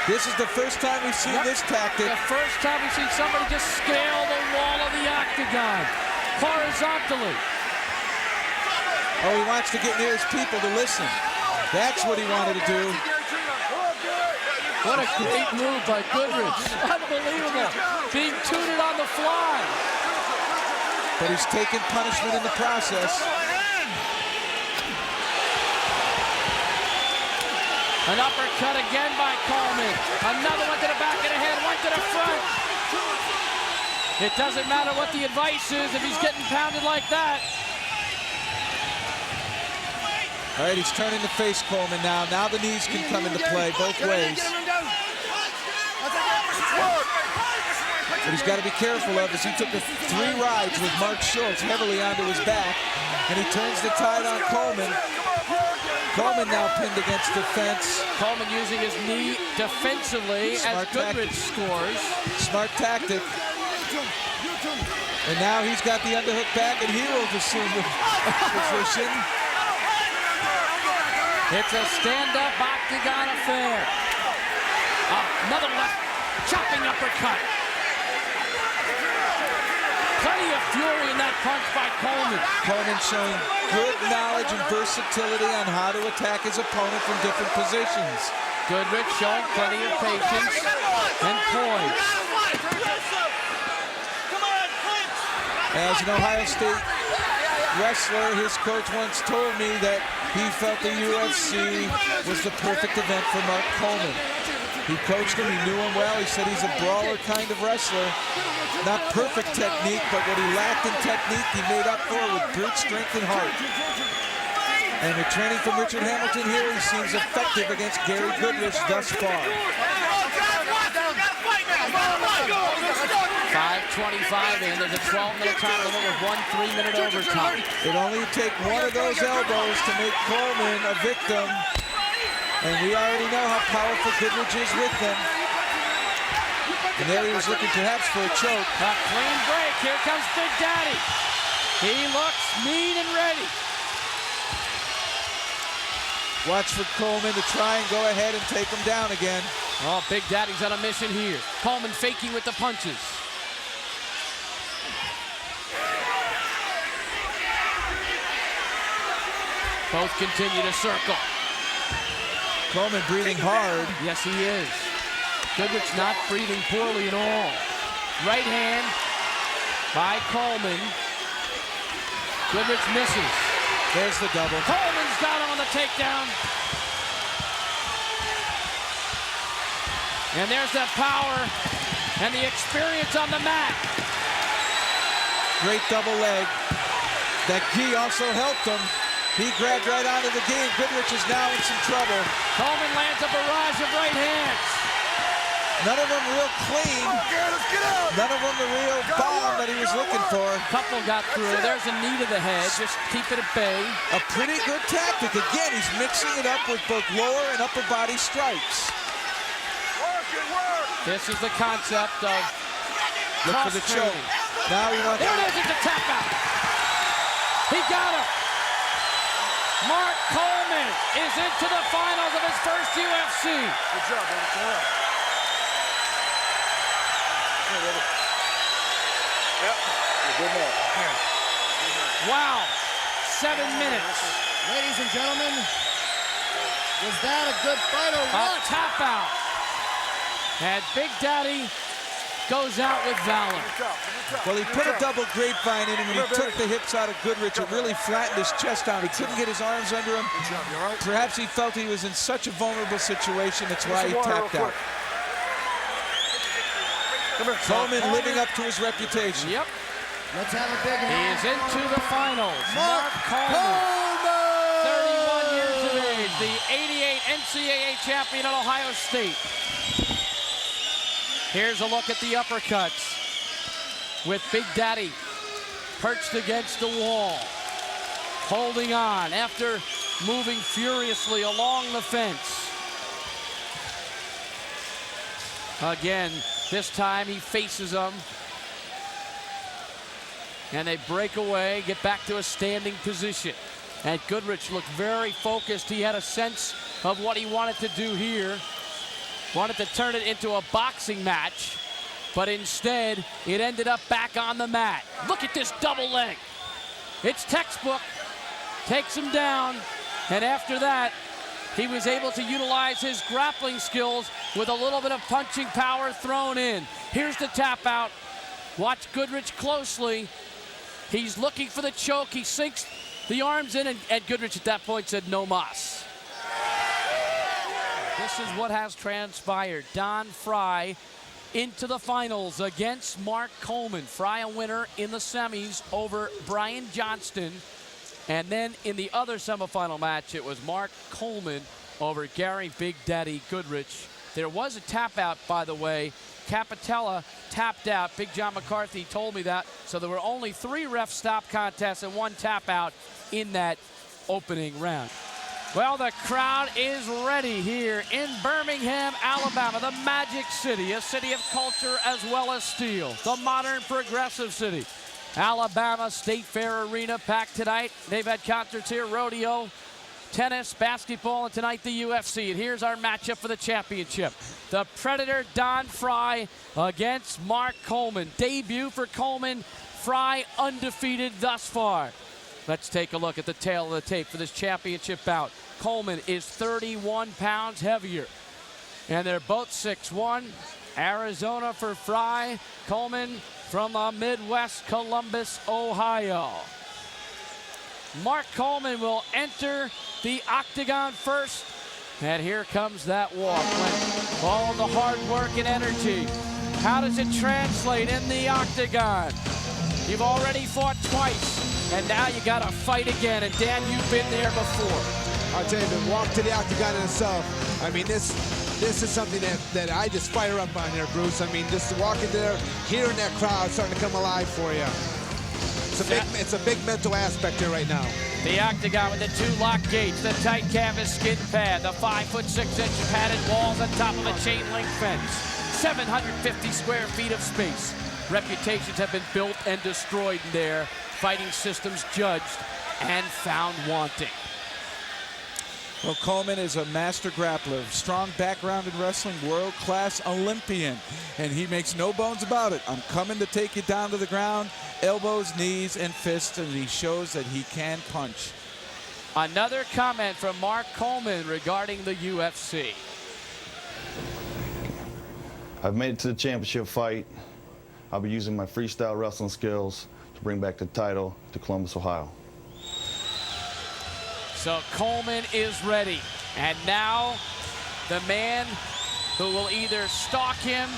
Speaker 2: This is the first time we've seen this tactic.
Speaker 1: The first time we've seen somebody just scale the wall of the octagon horizontally.
Speaker 2: Oh, he wants to get near his people to listen. That's what he wanted to do.
Speaker 1: What a great move by Goodridge. Unbelievable. Being tutored on the fly.
Speaker 2: But he's taking punishment in the process.
Speaker 1: An uppercut again by Coleman. Another one to the back of the head, one to the front. It doesn't matter what the advice is if he's getting pounded like that.
Speaker 2: All right, he's turning to face Coleman now. Now the knees can come into play both ways. What he's got to be careful of is he took the 3 rides with Mark Schultz heavily onto his back, and he turns the tide on Coleman. Coleman now pinned against the fence.
Speaker 1: Coleman using his knee defensively as Goodridge scores.
Speaker 2: Smart tactic. And now he's got the underhook back, and he will assume the position.
Speaker 1: It's a stand-up octagon affair. Another left chopping uppercut. Plenty of fury in that punch by Coleman.
Speaker 2: Coleman showing good knowledge and versatility on how to attack his opponent from different positions.
Speaker 1: Goodridge showing plenty of patience and poise.
Speaker 2: As an Ohio State wrestler, his coach once told me that he felt the UFC was the perfect event for Mark Coleman. He coached him, he knew him well. He said he's a brawler kind of wrestler. Not perfect technique, but what he lacked in technique, he made up for with brute strength and heart. And with training from Richard Hamilton here, he seems effective against Gary Goodridge thus far.
Speaker 1: 5:25 in. There's a 12-minute time limit with 1 3-minute overtime.
Speaker 2: It only take one of those elbows to make Coleman a victim. And we already know how powerful Goodridge is with them. And there he was looking perhaps for a choke.
Speaker 1: A clean break. Here comes Big Daddy. He looks mean and ready.
Speaker 2: Watch for Coleman to try and go ahead and take him down again.
Speaker 1: Oh, Big Daddy's on a mission here. Coleman faking with the punches. Both continue to circle.
Speaker 2: Coleman breathing hard.
Speaker 1: Yes, he is. Goodridge not breathing poorly at all. Right hand by Coleman. Goodridge misses.
Speaker 2: There's the double.
Speaker 1: Coleman's got him on the takedown. And there's that power and the experience on the mat.
Speaker 2: Great double leg. That gi also helped him. He grabbed right onto the gi, and Goodridge is now in some trouble.
Speaker 1: Coleman lands a barrage of right hands.
Speaker 2: None of them real clean. None of them the real bomb that he was looking for.
Speaker 1: Couple got through. There's a knee to the head. Just keep it at bay.
Speaker 2: A pretty good tactic. Again, he's mixing it up with both lower and upper body strikes.
Speaker 1: This is the concept of
Speaker 2: look for the choke. Now he wants.
Speaker 1: There it is. It's a tap out. He got him. Mark Coleman is into the finals of his first UFC.
Speaker 6: Good job, brother. Yep. Good man.
Speaker 1: Wow. 7 minutes.
Speaker 5: Ladies and gentlemen, was that a good fight or what?
Speaker 1: A tap out. And Big Daddy goes out with valor.
Speaker 2: Well, he put a double grapevine in him, and he took the hips out of Goodridge. It really flattened his chest down. He couldn't get his arms under him. Perhaps he felt he was in such a vulnerable situation. That's why he tapped out. Coleman living up to his reputation.
Speaker 1: Yep.
Speaker 5: Let's have a big
Speaker 1: He is into the finals.
Speaker 5: Mark
Speaker 1: Coleman. 31 years of age. The 88 NCAA champion at Ohio State. Here's a look at the uppercuts with Big Daddy perched against the wall, holding on after moving furiously along the fence. Again, this time he faces them, and they break away, get back to a standing position. And Goodridge looked very focused. He had a sense of what he wanted to do here. Wanted to turn it into a boxing match, but instead it ended up back on the mat. Look at this double leg. It's textbook. Takes him down, and after that, he was able to utilize his grappling skills with a little bit of punching power thrown in. Here's the tap out. Watch Goodridge closely. He's looking for the choke. He sinks the arms in, and Goodridge at that point said no mas. This is what has transpired. Don Frye into the finals against Mark Coleman. Frye a winner in the semis over Brian Johnston. And then in the other semifinal match, it was Mark Coleman over Gary Big Daddy Goodridge. There was a tap out, by the way. Campetella tapped out. Big John McCarthy told me that. So there were only 3 ref stop contests and 1 tap out in that opening round. Well, the crowd is ready here in Birmingham, Alabama, the Magic City, a city of culture as well as steel, the modern progressive city. Alabama State Fair Arena packed tonight. They've had concerts here, rodeo, tennis, basketball, and tonight the UFC. And here's our matchup for the championship. The Predator Don Frye against Mark Coleman. Debut for Coleman. Frye undefeated thus far. Let's take a look at the tail of the tape for this championship bout. Coleman is 31 pounds heavier, and they're both 6'1". Arizona for Frye. Coleman from Midwest Columbus, Ohio. Mark Coleman will enter the octagon first, and here comes that walk. All the hard work and energy. How does it translate in the octagon? You've already fought twice, and now you got to fight again. And Dan, you've been there before.
Speaker 15: I'll tell you, the walk to the octagon in itself, I mean, this is something that I just fire up on here, Bruce. I mean, just walking there, hearing that crowd starting to come alive for you. It's a big mental aspect here right now.
Speaker 1: The octagon with the 2 lock gates, the tight canvas skin pad, the 5'6" padded walls on top of a chain link fence. 750 square feet of space. Reputations have been built and destroyed there. Fighting systems judged and found wanting.
Speaker 2: Well, Coleman is a master grappler, strong background in wrestling, world-class Olympian, and he makes no bones about it. I'm coming to take you down to the ground, elbows, knees, and fists, and he shows that he can punch.
Speaker 1: Another comment from Mark Coleman regarding the UFC.
Speaker 10: I've made it to the championship fight. I'll be using my freestyle wrestling skills to bring back the title to Columbus, Ohio.
Speaker 1: So Coleman is ready. And now the man who will either stalk him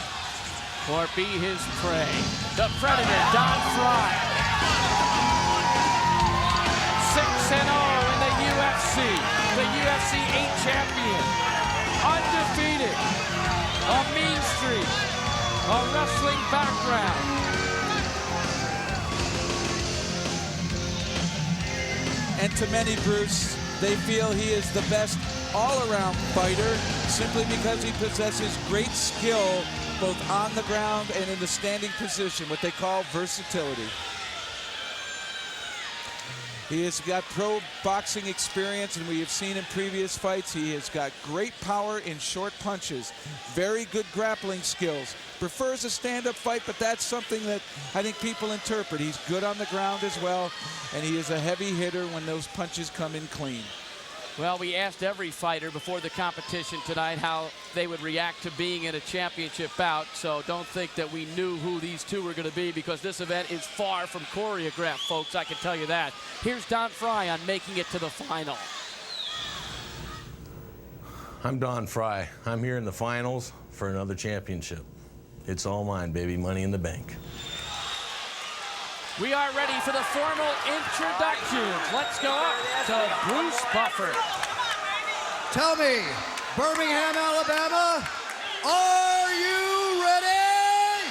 Speaker 1: or be his prey. The Predator, Don Frye. 6-0 in the UFC. The UFC 8 champion. Undefeated. A mean streak. A wrestling background.
Speaker 2: And to many, Bruce, they feel he is the best all-around fighter simply because he possesses great skill both on the ground and in the standing position, what they call versatility. He has got pro boxing experience, and we have seen in previous fights, he has got great power in short punches, very good grappling skills. Prefers a stand-up fight, but that's something that I think people interpret. He's good on the ground as well, and he is a heavy hitter when those punches come in clean.
Speaker 1: Well, we asked every fighter before the competition tonight how they would react to being in a championship bout, so don't think that we knew who these two were going to be, because this event is far from choreographed, folks, I can tell you that. Here's Don Frye on making it to the final.
Speaker 3: I'm Don Frye. I'm here in the finals for another championship. It's all mine, baby. Money in the bank.
Speaker 1: We are ready for the formal introductions. Let's go up to Bruce Buffer.
Speaker 5: Tell me, Birmingham, Alabama, are you ready?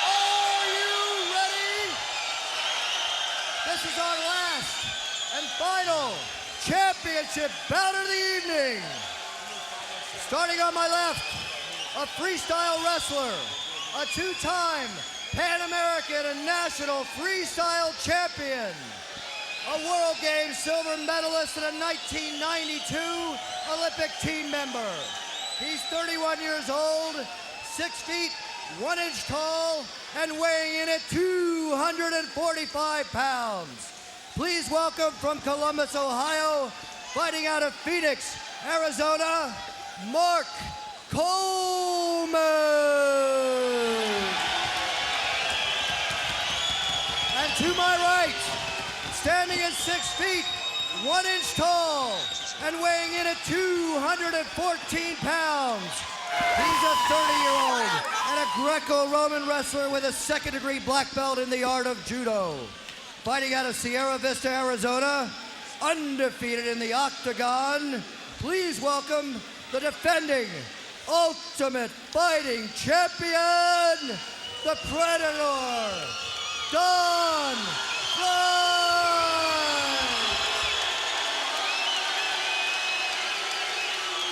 Speaker 5: Are you ready? This is our last and final championship bout of the evening. Starting on my left, a freestyle wrestler, a two-time Pan American and National Freestyle Champion, a World Games silver medalist and a 1992 Olympic team member. He's 31 years old, 6 feet, 1 inch tall, and weighing in at 245 pounds. Please welcome from Columbus, Ohio, fighting out of Phoenix, Arizona, Mark Coleman. And to my right, standing at 6 feet, 1 inch tall, and weighing in at 214 pounds. He's a 30-year-old and a Greco-Roman wrestler with a second-degree black belt in the art of judo. Fighting out of Sierra Vista, Arizona, undefeated in the octagon. Please welcome the defending Ultimate Fighting Champion, the Predator, Don Frye.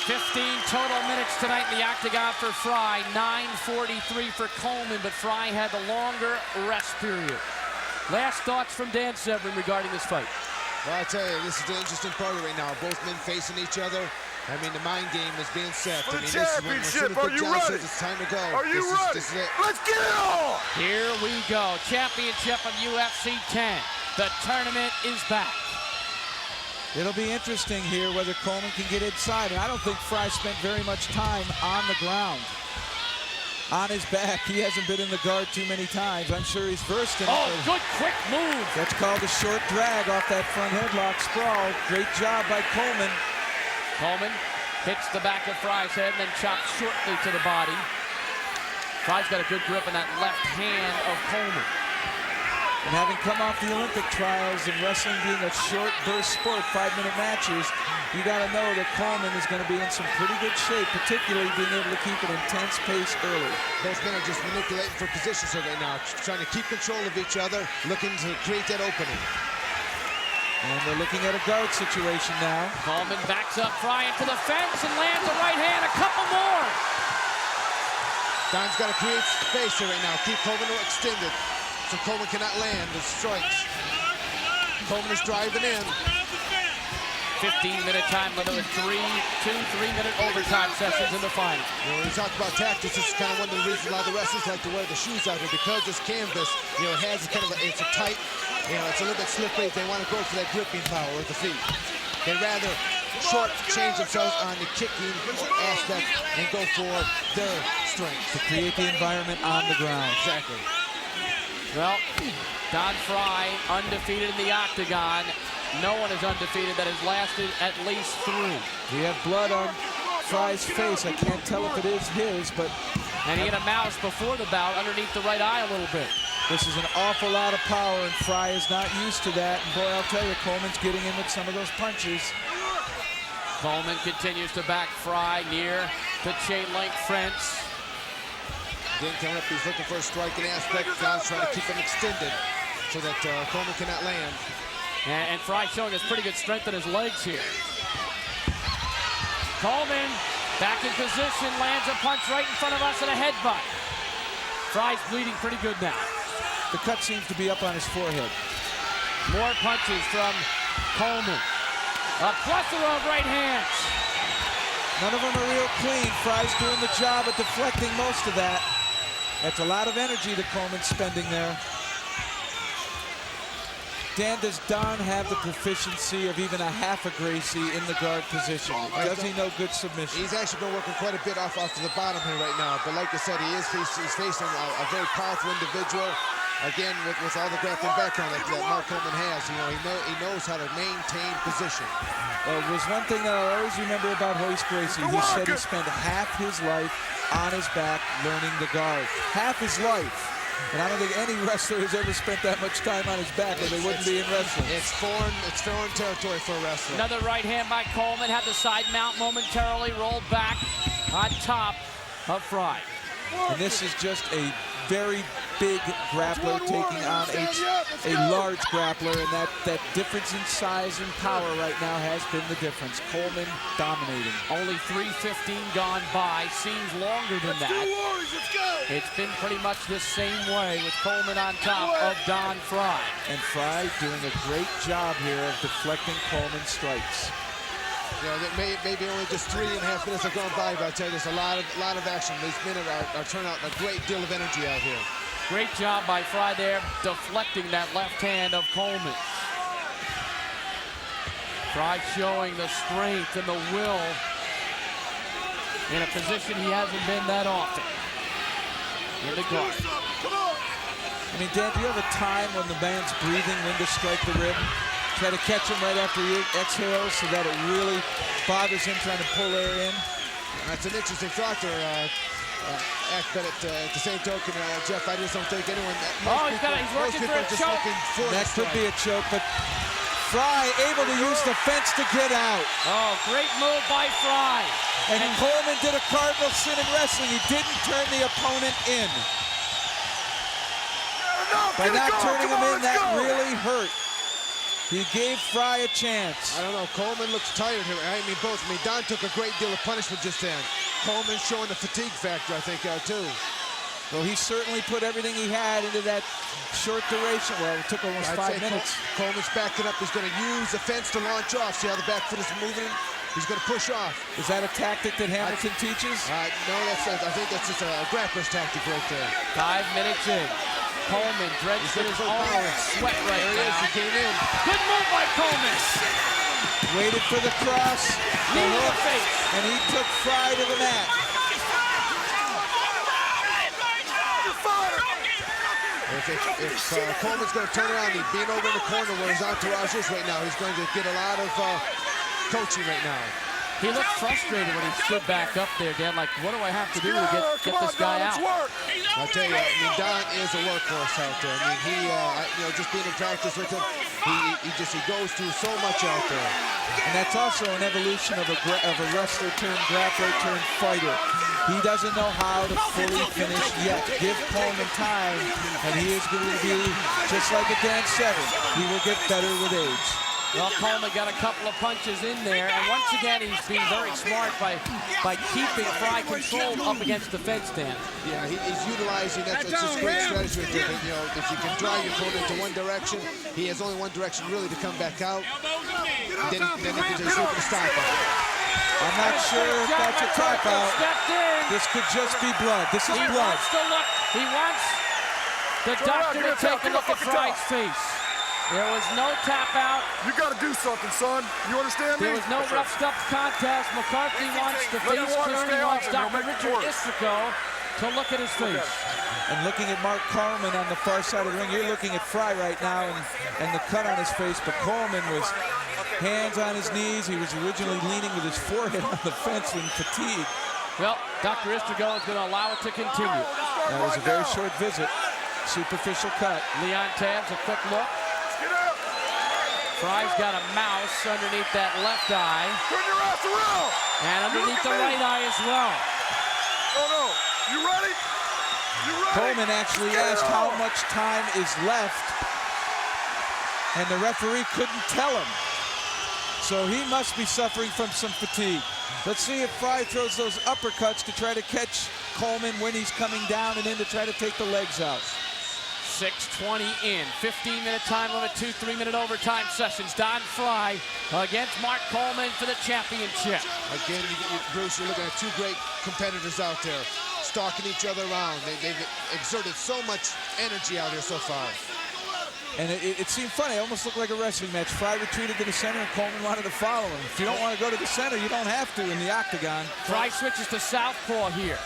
Speaker 1: 15 total minutes tonight in the octagon for Frye, 9:43 for Coleman, but Frye had the longer rest period. Last thoughts from Dan Severn regarding this fight.
Speaker 15: Well, I tell you, this is the interesting part right now. Both men facing each other. I mean, the mind game is being set.
Speaker 6: For the
Speaker 15: I mean, this is when
Speaker 6: championship, are you
Speaker 15: Johnston
Speaker 6: ready?
Speaker 15: says it's time to go.
Speaker 6: Are you ready?
Speaker 15: This is it.
Speaker 6: Let's get it on!
Speaker 1: Here we go. Championship of UFC 10. The tournament is back.
Speaker 2: It'll be interesting here whether Coleman can get inside, and I don't think Frye spent very much time on the ground. On his back, he hasn't been in the guard too many times. I'm sure he's versed in it.
Speaker 1: Oh, good quick move.
Speaker 2: That's called a short drag off that front headlock sprawl. Great job by Coleman.
Speaker 1: Coleman hits the back of Frye's head and then chops shortly to the body. Frye's got a good grip in that left hand of Coleman.
Speaker 2: And having come off the Olympic trials and wrestling being a short burst sport, 5-minute matches, you got to know that Coleman is going to be in some pretty good shape, particularly being able to keep an intense pace early.
Speaker 15: Both men are just manipulating for positions right now, trying to keep control of each other, looking to create that opening.
Speaker 2: And they're looking at a guard situation now.
Speaker 1: Coleman backs up Frye into the fence and lands a right hand, a couple more.
Speaker 15: Don's got to create space here right now, keep Coleman extended, so Coleman cannot land the strikes. Coleman is driving in.
Speaker 1: 15-minute time limit with 3-minute overtime sessions in the final.
Speaker 15: You know, when you talk about tactics, this is kind of one of the reasons a lot of the wrestlers like to wear the shoes out here, because this canvas, you know, it has kind of it's a tight, you know, it's a little bit slippery. They want to go for that gripping power with the feet. They'd rather short change themselves on the kicking aspect and go for their strength.
Speaker 2: To create the environment on the ground.
Speaker 15: Exactly.
Speaker 1: Well, Don Frye undefeated in the octagon. No one is undefeated that has lasted at least 3.
Speaker 2: We have blood on Frye's face. I can't tell if it is his, but...
Speaker 1: And he had a mouse before the bout underneath the right eye a little bit.
Speaker 2: This is an awful lot of power, and Frye is not used to that. And boy, I'll tell you, Coleman's getting in with some of those punches.
Speaker 1: Coleman continues to back Frye near the chain link fence.
Speaker 15: Then coming up, he's looking for a striking aspect. John's trying to keep him extended so that Coleman cannot land.
Speaker 1: And Frye showing us pretty good strength in his legs here. Coleman back in position, lands a punch right in front of us and a headbutt. Frye's bleeding pretty good now.
Speaker 2: The cut seems to be up on his forehead.
Speaker 1: More punches from Coleman. A plethora of right hands.
Speaker 2: None of them are real clean. Frye's doing the job of deflecting most of that. That's a lot of energy that Coleman's spending there. Dan, does Don have the proficiency of even a half a Gracie in the guard position? Does he know good submission?
Speaker 15: He's actually been working quite a bit off to the bottom here right now. But like I said, he's facing a very powerful individual. Again, with all the grappling background that Mark Coleman has, you know, he knows how to maintain position.
Speaker 2: Well, there's one thing that I'll always remember about Royce Gracie. He said he spent half his life on his back learning the guard. Half his life. And I don't think any wrestler has ever spent that much time on his back, or they wouldn't be in wrestling.
Speaker 15: It's foreign territory for a wrestler.
Speaker 1: Another right hand by Coleman, had the side mount momentarily, rolled back on top of Frye.
Speaker 2: And this is just a very big grappler taking on a large grappler, and that difference in size and power right now has been the difference. Coleman dominating.
Speaker 1: Only 3:15 gone by, seems longer than that. It's been pretty much the same way with Coleman on top of Don Frye.
Speaker 2: And Frye doing a great job here of deflecting Coleman's strikes.
Speaker 15: You know, maybe only just 3.5 minutes have gone by, but I tell you, there's a lot of action. These men are turning out a great deal of energy out here.
Speaker 1: Great job by Frye there, deflecting that left hand of Coleman. Frye showing the strength and the will in a position he hasn't been that often. In the guard.
Speaker 2: I mean, Dan, do you have a time when the man's breathing when to strike the rib? Try to catch him right after he exhales so that it really bothers him trying to pull air in?
Speaker 15: That's an interesting thought there, but at the same token, Jeff, I just don't think anyone...
Speaker 1: He's working for a choke.
Speaker 2: That could be a choke, but Frye able to use the fence to get out.
Speaker 1: Oh, great move by Frye.
Speaker 2: And Coleman did a cardinal sin in wrestling. He didn't turn the opponent in. By not turning him in, that really hurt. He gave Frye a chance.
Speaker 15: I don't know. Coleman looks tired here. I mean, both. I mean, Don took a great deal of punishment just then. Coleman showing the fatigue factor, I think, too.
Speaker 2: Well, he certainly put everything he had into that short duration. Well, it took almost 5 minutes.
Speaker 15: Coleman's backing up. He's going to use the fence to launch off. See how the back foot is moving? He's going to push off.
Speaker 2: Is that a tactic that Hamilton teaches?
Speaker 15: No, I think that's just a grappler's tactic right there.
Speaker 1: 5 minutes in. Coleman drenched in his own sweat right
Speaker 15: there. He is. He came in.
Speaker 1: Good move by Coleman.
Speaker 2: Waited for the cross, the hook, and he took Frye to the mat.
Speaker 15: If Coleman's going to turn around, he's being over in the corner where his entourage is right now. He's going to get a lot of coaching right now.
Speaker 1: He looked frustrated when he stood back up there, Dan, like, what do I have to do to get this guy out?
Speaker 15: I'll tell you, I mean, Don is a workhorse out there. I mean, he, you know, just being in practice with him, he goes through so much out there.
Speaker 2: And that's also an evolution of a wrestler turned grappler turned fighter. He doesn't know how to fully finish yet. Give Coleman time, and he is going to be just like a Dan Severn. He will get better with age.
Speaker 1: Well, Coleman got a couple of punches in there, and once again, he's being very smart by keeping Frye controlled up against the fence, Dan.
Speaker 15: Yeah, he's utilizing that's just great strategy. You know, if you can drive your opponent to one direction, he has only one direction really to come back out. Then he can stop him.
Speaker 2: I'm not sure if that's a tap out. This could just be blood. This is blood.
Speaker 1: He wants the doctor to take a look at Frye's face. There was no tap out.
Speaker 7: You got to do something, son. You understand me?
Speaker 1: There was no rough stuff contest. McCarthy wants the face cleared. He wants Dr. Richard Istrico to look at his face.
Speaker 2: And looking at Mark Coleman on the far side of the ring, you're looking at Frye right now and the cut on his face, but Coleman was hands on his knees. He was originally leaning with his forehead on the fence in fatigue.
Speaker 1: Well, Dr. Istrico is going to allow it to continue.
Speaker 2: That was a very short visit. Superficial cut.
Speaker 1: Leon Tabs, a quick look. Frye's got a mouse underneath that left eye.
Speaker 7: Turn your ass around.
Speaker 1: And underneath the right eye as well.
Speaker 7: Oh no, you ready? You ready?
Speaker 2: Coleman actually asked how much time is left, and the referee couldn't tell him. So he must be suffering from some fatigue. Let's see if Frye throws those uppercuts to try to catch Coleman when he's coming down and in to try to take the legs out.
Speaker 1: 6:20 in, 15-minute time limit, 2 3-minute overtime sessions. Don Frye against Mark Coleman for the championship.
Speaker 15: Again, Bruce, you're looking at two great competitors out there, stalking each other around. They've exerted so much energy out here so far.
Speaker 2: And it seemed funny. It almost looked like a wrestling match. Frye retreated to the center, and Coleman wanted to follow him. If you don't want to go to the center, you don't have to in the octagon.
Speaker 1: Frye switches to southpaw here.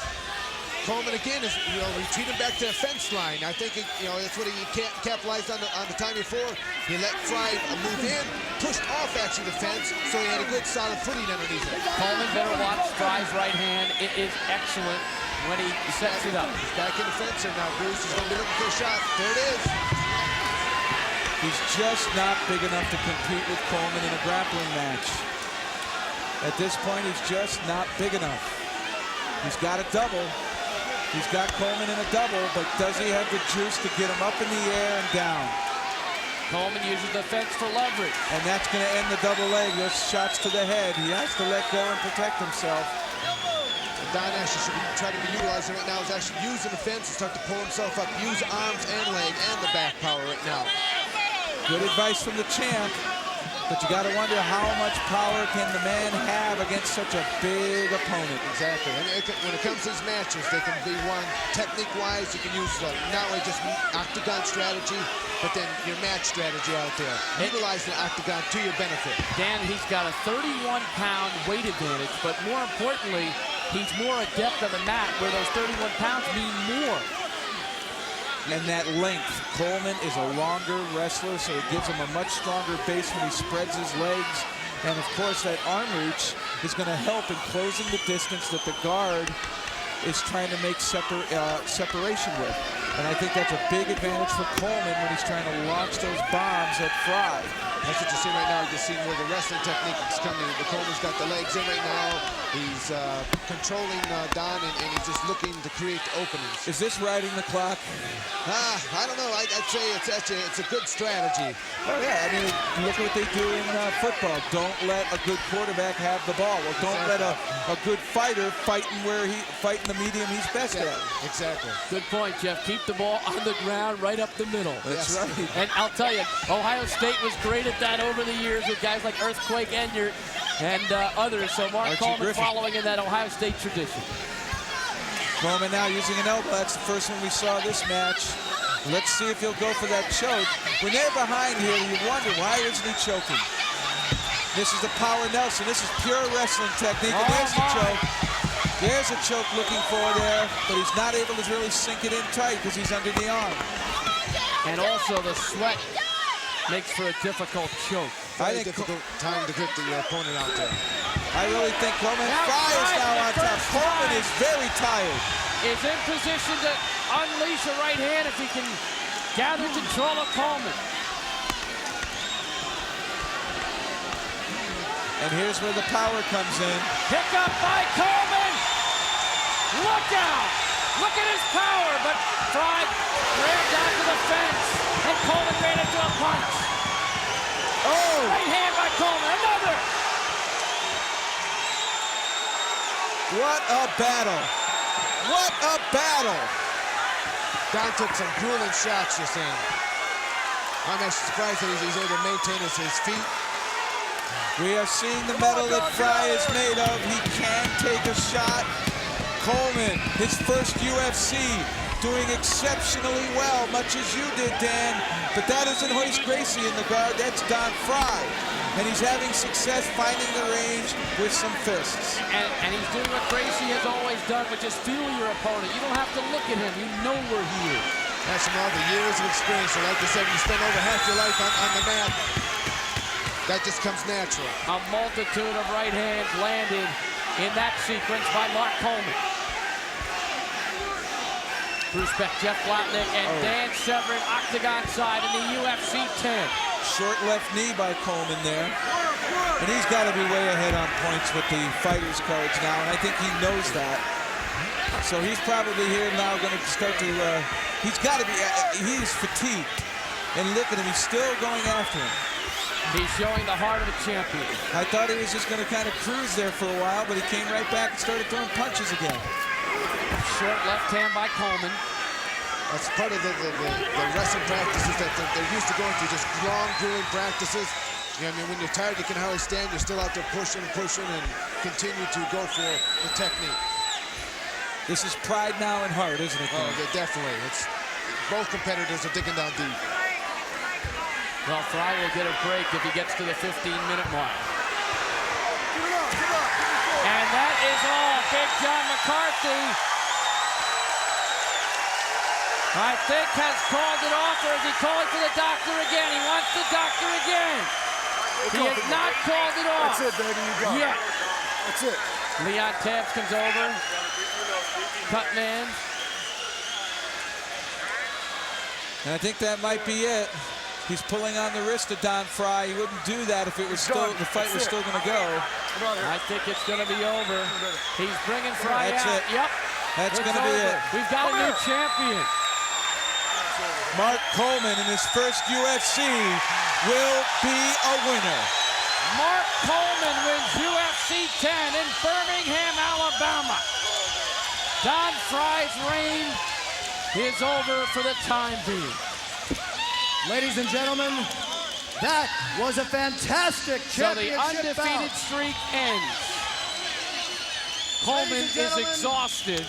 Speaker 15: Coleman again is, retreating back to the fence line. I think, that's what he capitalized on the time before. He let Frye move in, pushed off actually the fence, so he had a good solid footing underneath it.
Speaker 1: Coleman better watch Frye's right hand. It is excellent when he sets it up.
Speaker 15: He's back in the fence here now, Bruce. He's going to be looking for a shot. There it is.
Speaker 2: He's just not big enough to compete with Coleman in a grappling match. At this point, he's just not big enough. He's got a double. He's got Coleman in a double, but does he have the juice to get him up in the air and down?
Speaker 1: Coleman uses the fence for leverage.
Speaker 2: And that's going to end the double leg. Those shots to the head. He has to let go and protect himself.
Speaker 15: Don actually should be trying to be utilizing right now is actually using the fence and start to pull himself up. Use arms and leg and the back power right now.
Speaker 2: Good advice from the champ, but you got to wonder how much power can the man have against such a big opponent.
Speaker 15: Exactly. And when it comes to these matches, they can be one technique-wise. You can use not only just octagon strategy, but then your match strategy out there. Utilize the octagon to your benefit.
Speaker 1: Dan, he's got a 31-pound weight advantage, but more importantly, he's more adept on the mat, where those 31 pounds mean more.
Speaker 2: And that length. Coleman is a longer wrestler, so it gives him a much stronger base when he spreads his legs. And of course, that arm reach is going to help in closing the distance that the guard is trying to make separation with. And I think that's a big advantage for Coleman when he's trying to launch those bombs at Frye.
Speaker 15: That's what you're seeing right now. You're just seeing where the wrestling technique is coming. The Coleman's got the legs in right now. He's controlling Don, and he's just looking to create openings.
Speaker 2: Is this riding the clock?
Speaker 15: I don't know. I'd say it's a good strategy.
Speaker 2: Oh yeah, I mean, look at what they do in football. Don't let a good quarterback have the ball. Well, don't let a good fighter fight in the medium he's best at.
Speaker 15: Exactly.
Speaker 1: Good point, Jeff. Keep the ball on the ground, right up the middle.
Speaker 2: That's right.
Speaker 1: And I'll tell you, Ohio State was great at that over the years with guys like Earthquake Enyart and others. So Mark Coleman following in that Ohio State tradition.
Speaker 2: Coleman now using an elbow. That's the first one we saw this match. Let's see if he'll go for that choke. When they're behind here, you wonder, why isn't he choking? This is the power Nelson. This is pure wrestling technique. And there's the choke. There's a choke looking for there, but he's not able to really sink it in tight because he's under the arm.
Speaker 1: And also the sweat makes for a difficult choke.
Speaker 15: Very difficult time to get the opponent out there.
Speaker 2: I really think Coleman. Frye is now on top. Coleman is very tired.
Speaker 1: Is in position to unleash a right hand if he can gather control of Coleman.
Speaker 2: And here's where the power comes in.
Speaker 1: Pick up by Coleman. Look out. Look at his power. But Frye ran down to the fence. And Coleman ran into a punch.
Speaker 2: Oh!
Speaker 1: Right hand by Coleman. Another.
Speaker 2: What a battle. What a battle.
Speaker 15: Don took some grueling shots, you're saying. I'm actually surprised that he's able to maintain his feet.
Speaker 2: We are seeing the metal that Frye is made of. He can take a shot. Coleman, his first UFC, doing exceptionally well, much as you did, Dan. But that isn't Royce Gracie in the guard. That's Don Frye. And he's having success finding the range with some fists.
Speaker 1: And he's doing what Gracie has always done, which is feel your opponent. You don't have to look at him. You know where he is.
Speaker 15: That's from all the years of experience. So like I said, you spend over half your life on the mat. That just comes natural.
Speaker 1: A multitude of right hands landed in that sequence by Mark Coleman. Bruce Beck, Jeff Blatnick, and Dan Severn, octagon side in the UFC 10.
Speaker 2: Short left knee by Coleman there. And he's got to be way ahead on points with the fighters cards now, and I think he knows that. So he's probably here now going to start to, he's got to be, he's fatigued. And look at him, he's still going after him.
Speaker 1: He's showing the heart of a champion.
Speaker 2: I thought he was just going to kind of cruise there for a while, but he came right back and started throwing punches again.
Speaker 1: Short left hand by Coleman.
Speaker 15: That's part of the wrestling practices that they're used to going through, just long, grueling practices. You know, I mean, when you're tired, you can hardly stand. You're still out there pushing, and continue to go for the technique.
Speaker 2: This is pride now and heart, isn't it?
Speaker 15: Oh, definitely. It's both competitors are digging down deep.
Speaker 1: Well, Frye will get a break if he gets to the 15-minute mark. And that is all. Big John McCarthy, I think, has called it off, or is he calling for the doctor again? He wants the doctor again. He has not called it off.
Speaker 7: That's it, baby. You got it. That's it.
Speaker 1: Leon Tabbs comes over. Cut man.
Speaker 2: And I think that might be it. He's pulling on the wrist of Don Frye. He wouldn't do that if it was still, the fight was still going to go.
Speaker 1: I think it's going to be over. He's bringing Frye
Speaker 2: That's
Speaker 1: out.
Speaker 2: it.
Speaker 1: Yep.
Speaker 2: That's going to be it.
Speaker 1: We've got a new champion.
Speaker 2: Mark Coleman in his first UFC will be a winner.
Speaker 1: Mark Coleman wins UFC 10 in Birmingham, Alabama. Don Frye's reign is over for the time being.
Speaker 5: Ladies and gentlemen, that was a fantastic championship
Speaker 1: So the undefeated
Speaker 5: bout.
Speaker 1: streak ends. Coleman is exhausted,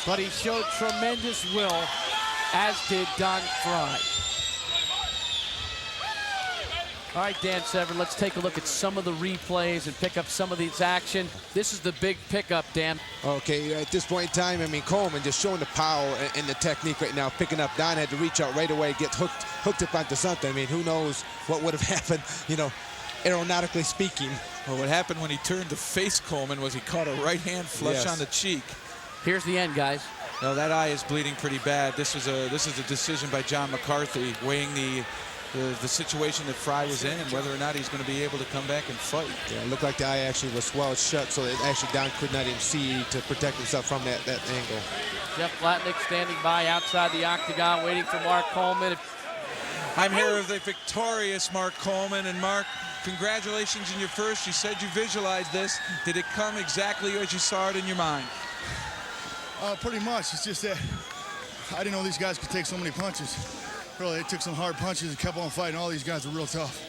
Speaker 1: but he showed tremendous will, as did Don Frye. All right, Dan Severn, let's take a look at some of the replays and pick up some of these action. This is the big pickup, Dan.
Speaker 15: Okay, at this point in time, I mean, Coleman just showing the power and the technique right now, picking up. Don had to reach out right away, get hooked up onto something. I mean, who knows what would have happened, you know, aeronautically speaking.
Speaker 2: Well, what happened when he turned to face Coleman was he caught a right hand flush on the cheek.
Speaker 1: Here's the end, guys.
Speaker 2: No, that eye is bleeding pretty bad. This is a decision by John McCarthy, weighing the situation that Frye was in and whether or not he's going to be able to come back and fight.
Speaker 15: Yeah, it looked like the eye actually was swelled shut, so it actually Don could not even see to protect himself from that angle.
Speaker 1: Jeff Blatnick standing by outside the octagon, waiting for Mark Coleman.
Speaker 2: I'm here with the victorious Mark Coleman. And Mark, congratulations in your first. You said you visualized this. Did it come exactly as you saw it in your mind?
Speaker 7: Pretty much. It's just that I didn't know these guys could take so many punches. Really, they took some hard punches and kept on fighting. All these guys are real tough.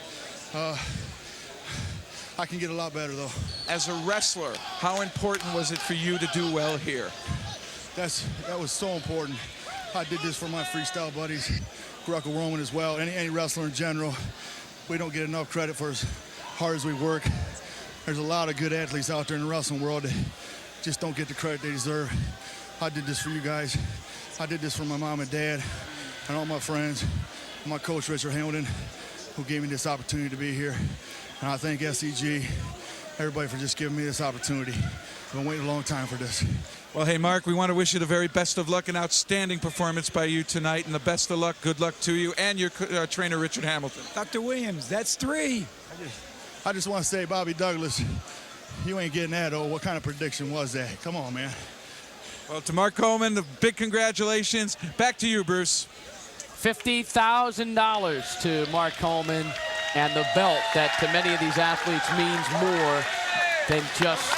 Speaker 7: I can get a lot better, though.
Speaker 2: As a wrestler, how important was it for you to do well here?
Speaker 7: That was so important. I did this for my freestyle buddies, Greco-Roman as well, any wrestler in general. We don't get enough credit for as hard as we work. There's a lot of good athletes out there in the wrestling world that just don't get the credit they deserve. I did this for you guys. I did this for my mom and dad and all my friends, and my coach, Richard Hamilton, who gave me this opportunity to be here. And I thank SEG, everybody, for just giving me this opportunity. I've been waiting a long time for this.
Speaker 2: Well, hey, Mark, we want to wish you the very best of luck. An outstanding performance by you tonight, and the best of luck. Good luck to you and your trainer, Richard Hamilton.
Speaker 16: Dr. Williams, that's 3.
Speaker 7: I just want to say, Bobby Douglas, you ain't getting that, what kind of prediction was that? Come on, man.
Speaker 2: Well, to Mark Coleman, the big congratulations. Back to you, Bruce.
Speaker 1: $50,000 to Mark Coleman, and the belt that to many of these athletes means more than just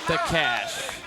Speaker 1: the cash.